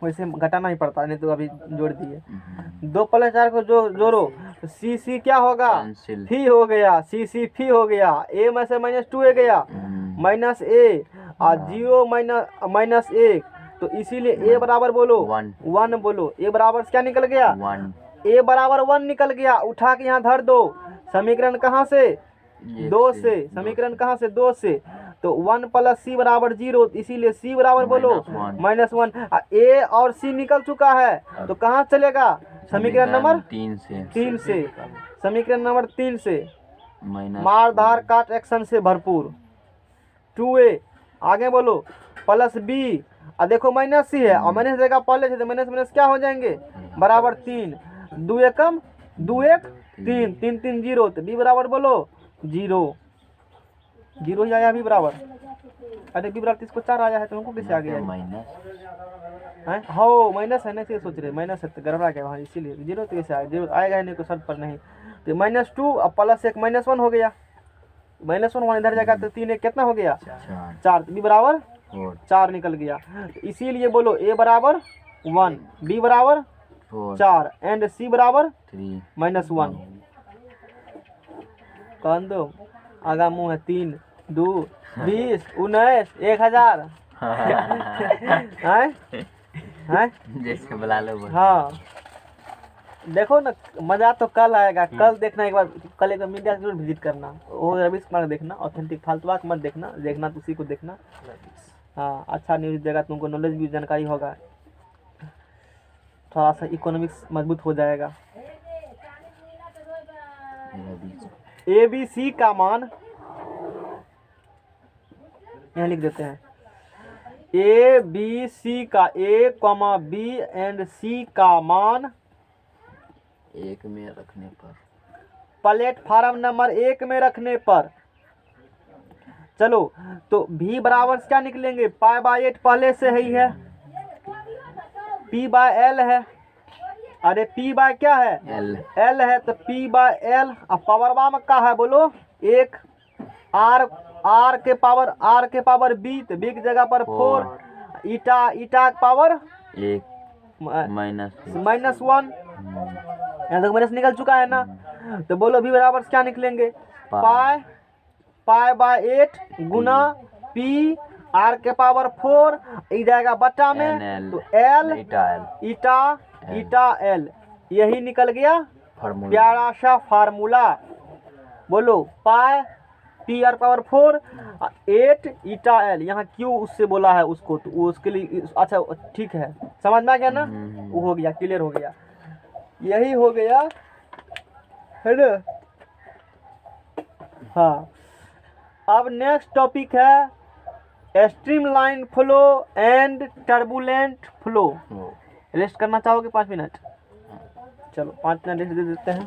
वैसे घटाना ही पड़ता है, नहीं तो अभी जोड़ दिए। 2 + 4 को जो जोड़ो तो C क्या होगा, फी हो गया। C फी हो गया। A में से -2 A गया, -A और 0 -1, तो इसीलिए A बराबर बोलो 1 बोलो। A बराबर क्या निकल गया 1। A बराबर 1 निकल गया। उठा के यहाँ धर दो। समीकरण कहाँ से 2 से। समीकरण कहाँ से 2 से। तो 1 + C बराबर 0, इसीलिए C बराबर बोलो -1। A और C निकल चुका है, तो कहाँ चलेगा समीकरण नंबर 3 से। समीकरण नंबर 3 से मार धार काट एक्शन से भरपूर। 2A आगे बोलो प्लस B, और देखो -C है और माइनस जगह पहले थे, तो माइनस क्या हो जाएंगे बराबर 3। 2 एकम 2 1 3 3 3 0, तो बी बराबर बोलो 0 0 ही आया बी बराबर। अरे बी बराबर 30 को 4 आया है, तो हमको कैसे आ गया माइनस है? हो माइनस है ना, इसे सोच रहे माइनस है तो गड़बड़ा गया वहाँ, इसीलिए 0 तो कैसे आया, 0 आएगा ही नहीं तो शर्त पर नहीं। तो -2 अब +1 -1 हो गया, -1 वहाँ इधर जाएगा तो 3 1 कितना हो गया 4, तो बी बराबर 4 निकल गया। तो इसीलिए बोलो ए बराबर 1, बी बराबर 4 एंड सी बराबर 3 -1। कौन दो आगा मुँह है 3 2 20 19 1000 हैं जैसे बुला लो बोल। हाँ देखो ना, मज़ा तो कल आएगा, कल देखना एक बार, कल एक बार मीडिया जरूर विजिट करना, वो रवीश कुमार देखना, ऑथेंटिक फालतू बात मत देखना, देखना तो उसी को देखना। हाँ अच्छा न्यूज़ देगा, तुमको नॉलेज भी जानकारी होगा, थोड़ा सा इकोनॉमिक्स मजबूत हो जाएगा। ए बी सी का मान यहाँ लिख देते हैं, ए बी सी का ए कॉमा बी एंड सी का मान 1 में रखने पर, प्लेटफार्म नंबर 1 में रखने पर। चलो तो v बराबर क्या निकलेंगे, π/8 पहले से ही है, p/l है, अरे p बाय क्या है l है, तो p/l। अब पावर में क्या है बोलो 1, r के पावर b, तो b की जगह पर 4, ईटा के पावर 1 माइनस -1, यहाँ तक माइनस निकल चुका है ना। तो बोलो v बराबर क्या निकलेंगे, π/8 गुना p r के पावर 4, एक जाएगा बट्टा में, तो l ईटा l, यही निकल गया प्यारा सा फार्मूला। बोलो p r पावर 4 8 ईटा l, यहाँ क्यों उससे बोला है उसको, तो वो उसके लिए अच्छा ठीक है, समझ में आ गया ना, वो हो गया, क्लियर हो गया, यही हो गया है ना। हाँ अब नेक्स्ट टॉपिक है streamline flow and turbulent flow. Rest करना चाहोगे 5 मिनट, चलो 5 मिनट रेस्ट दे देते हैं।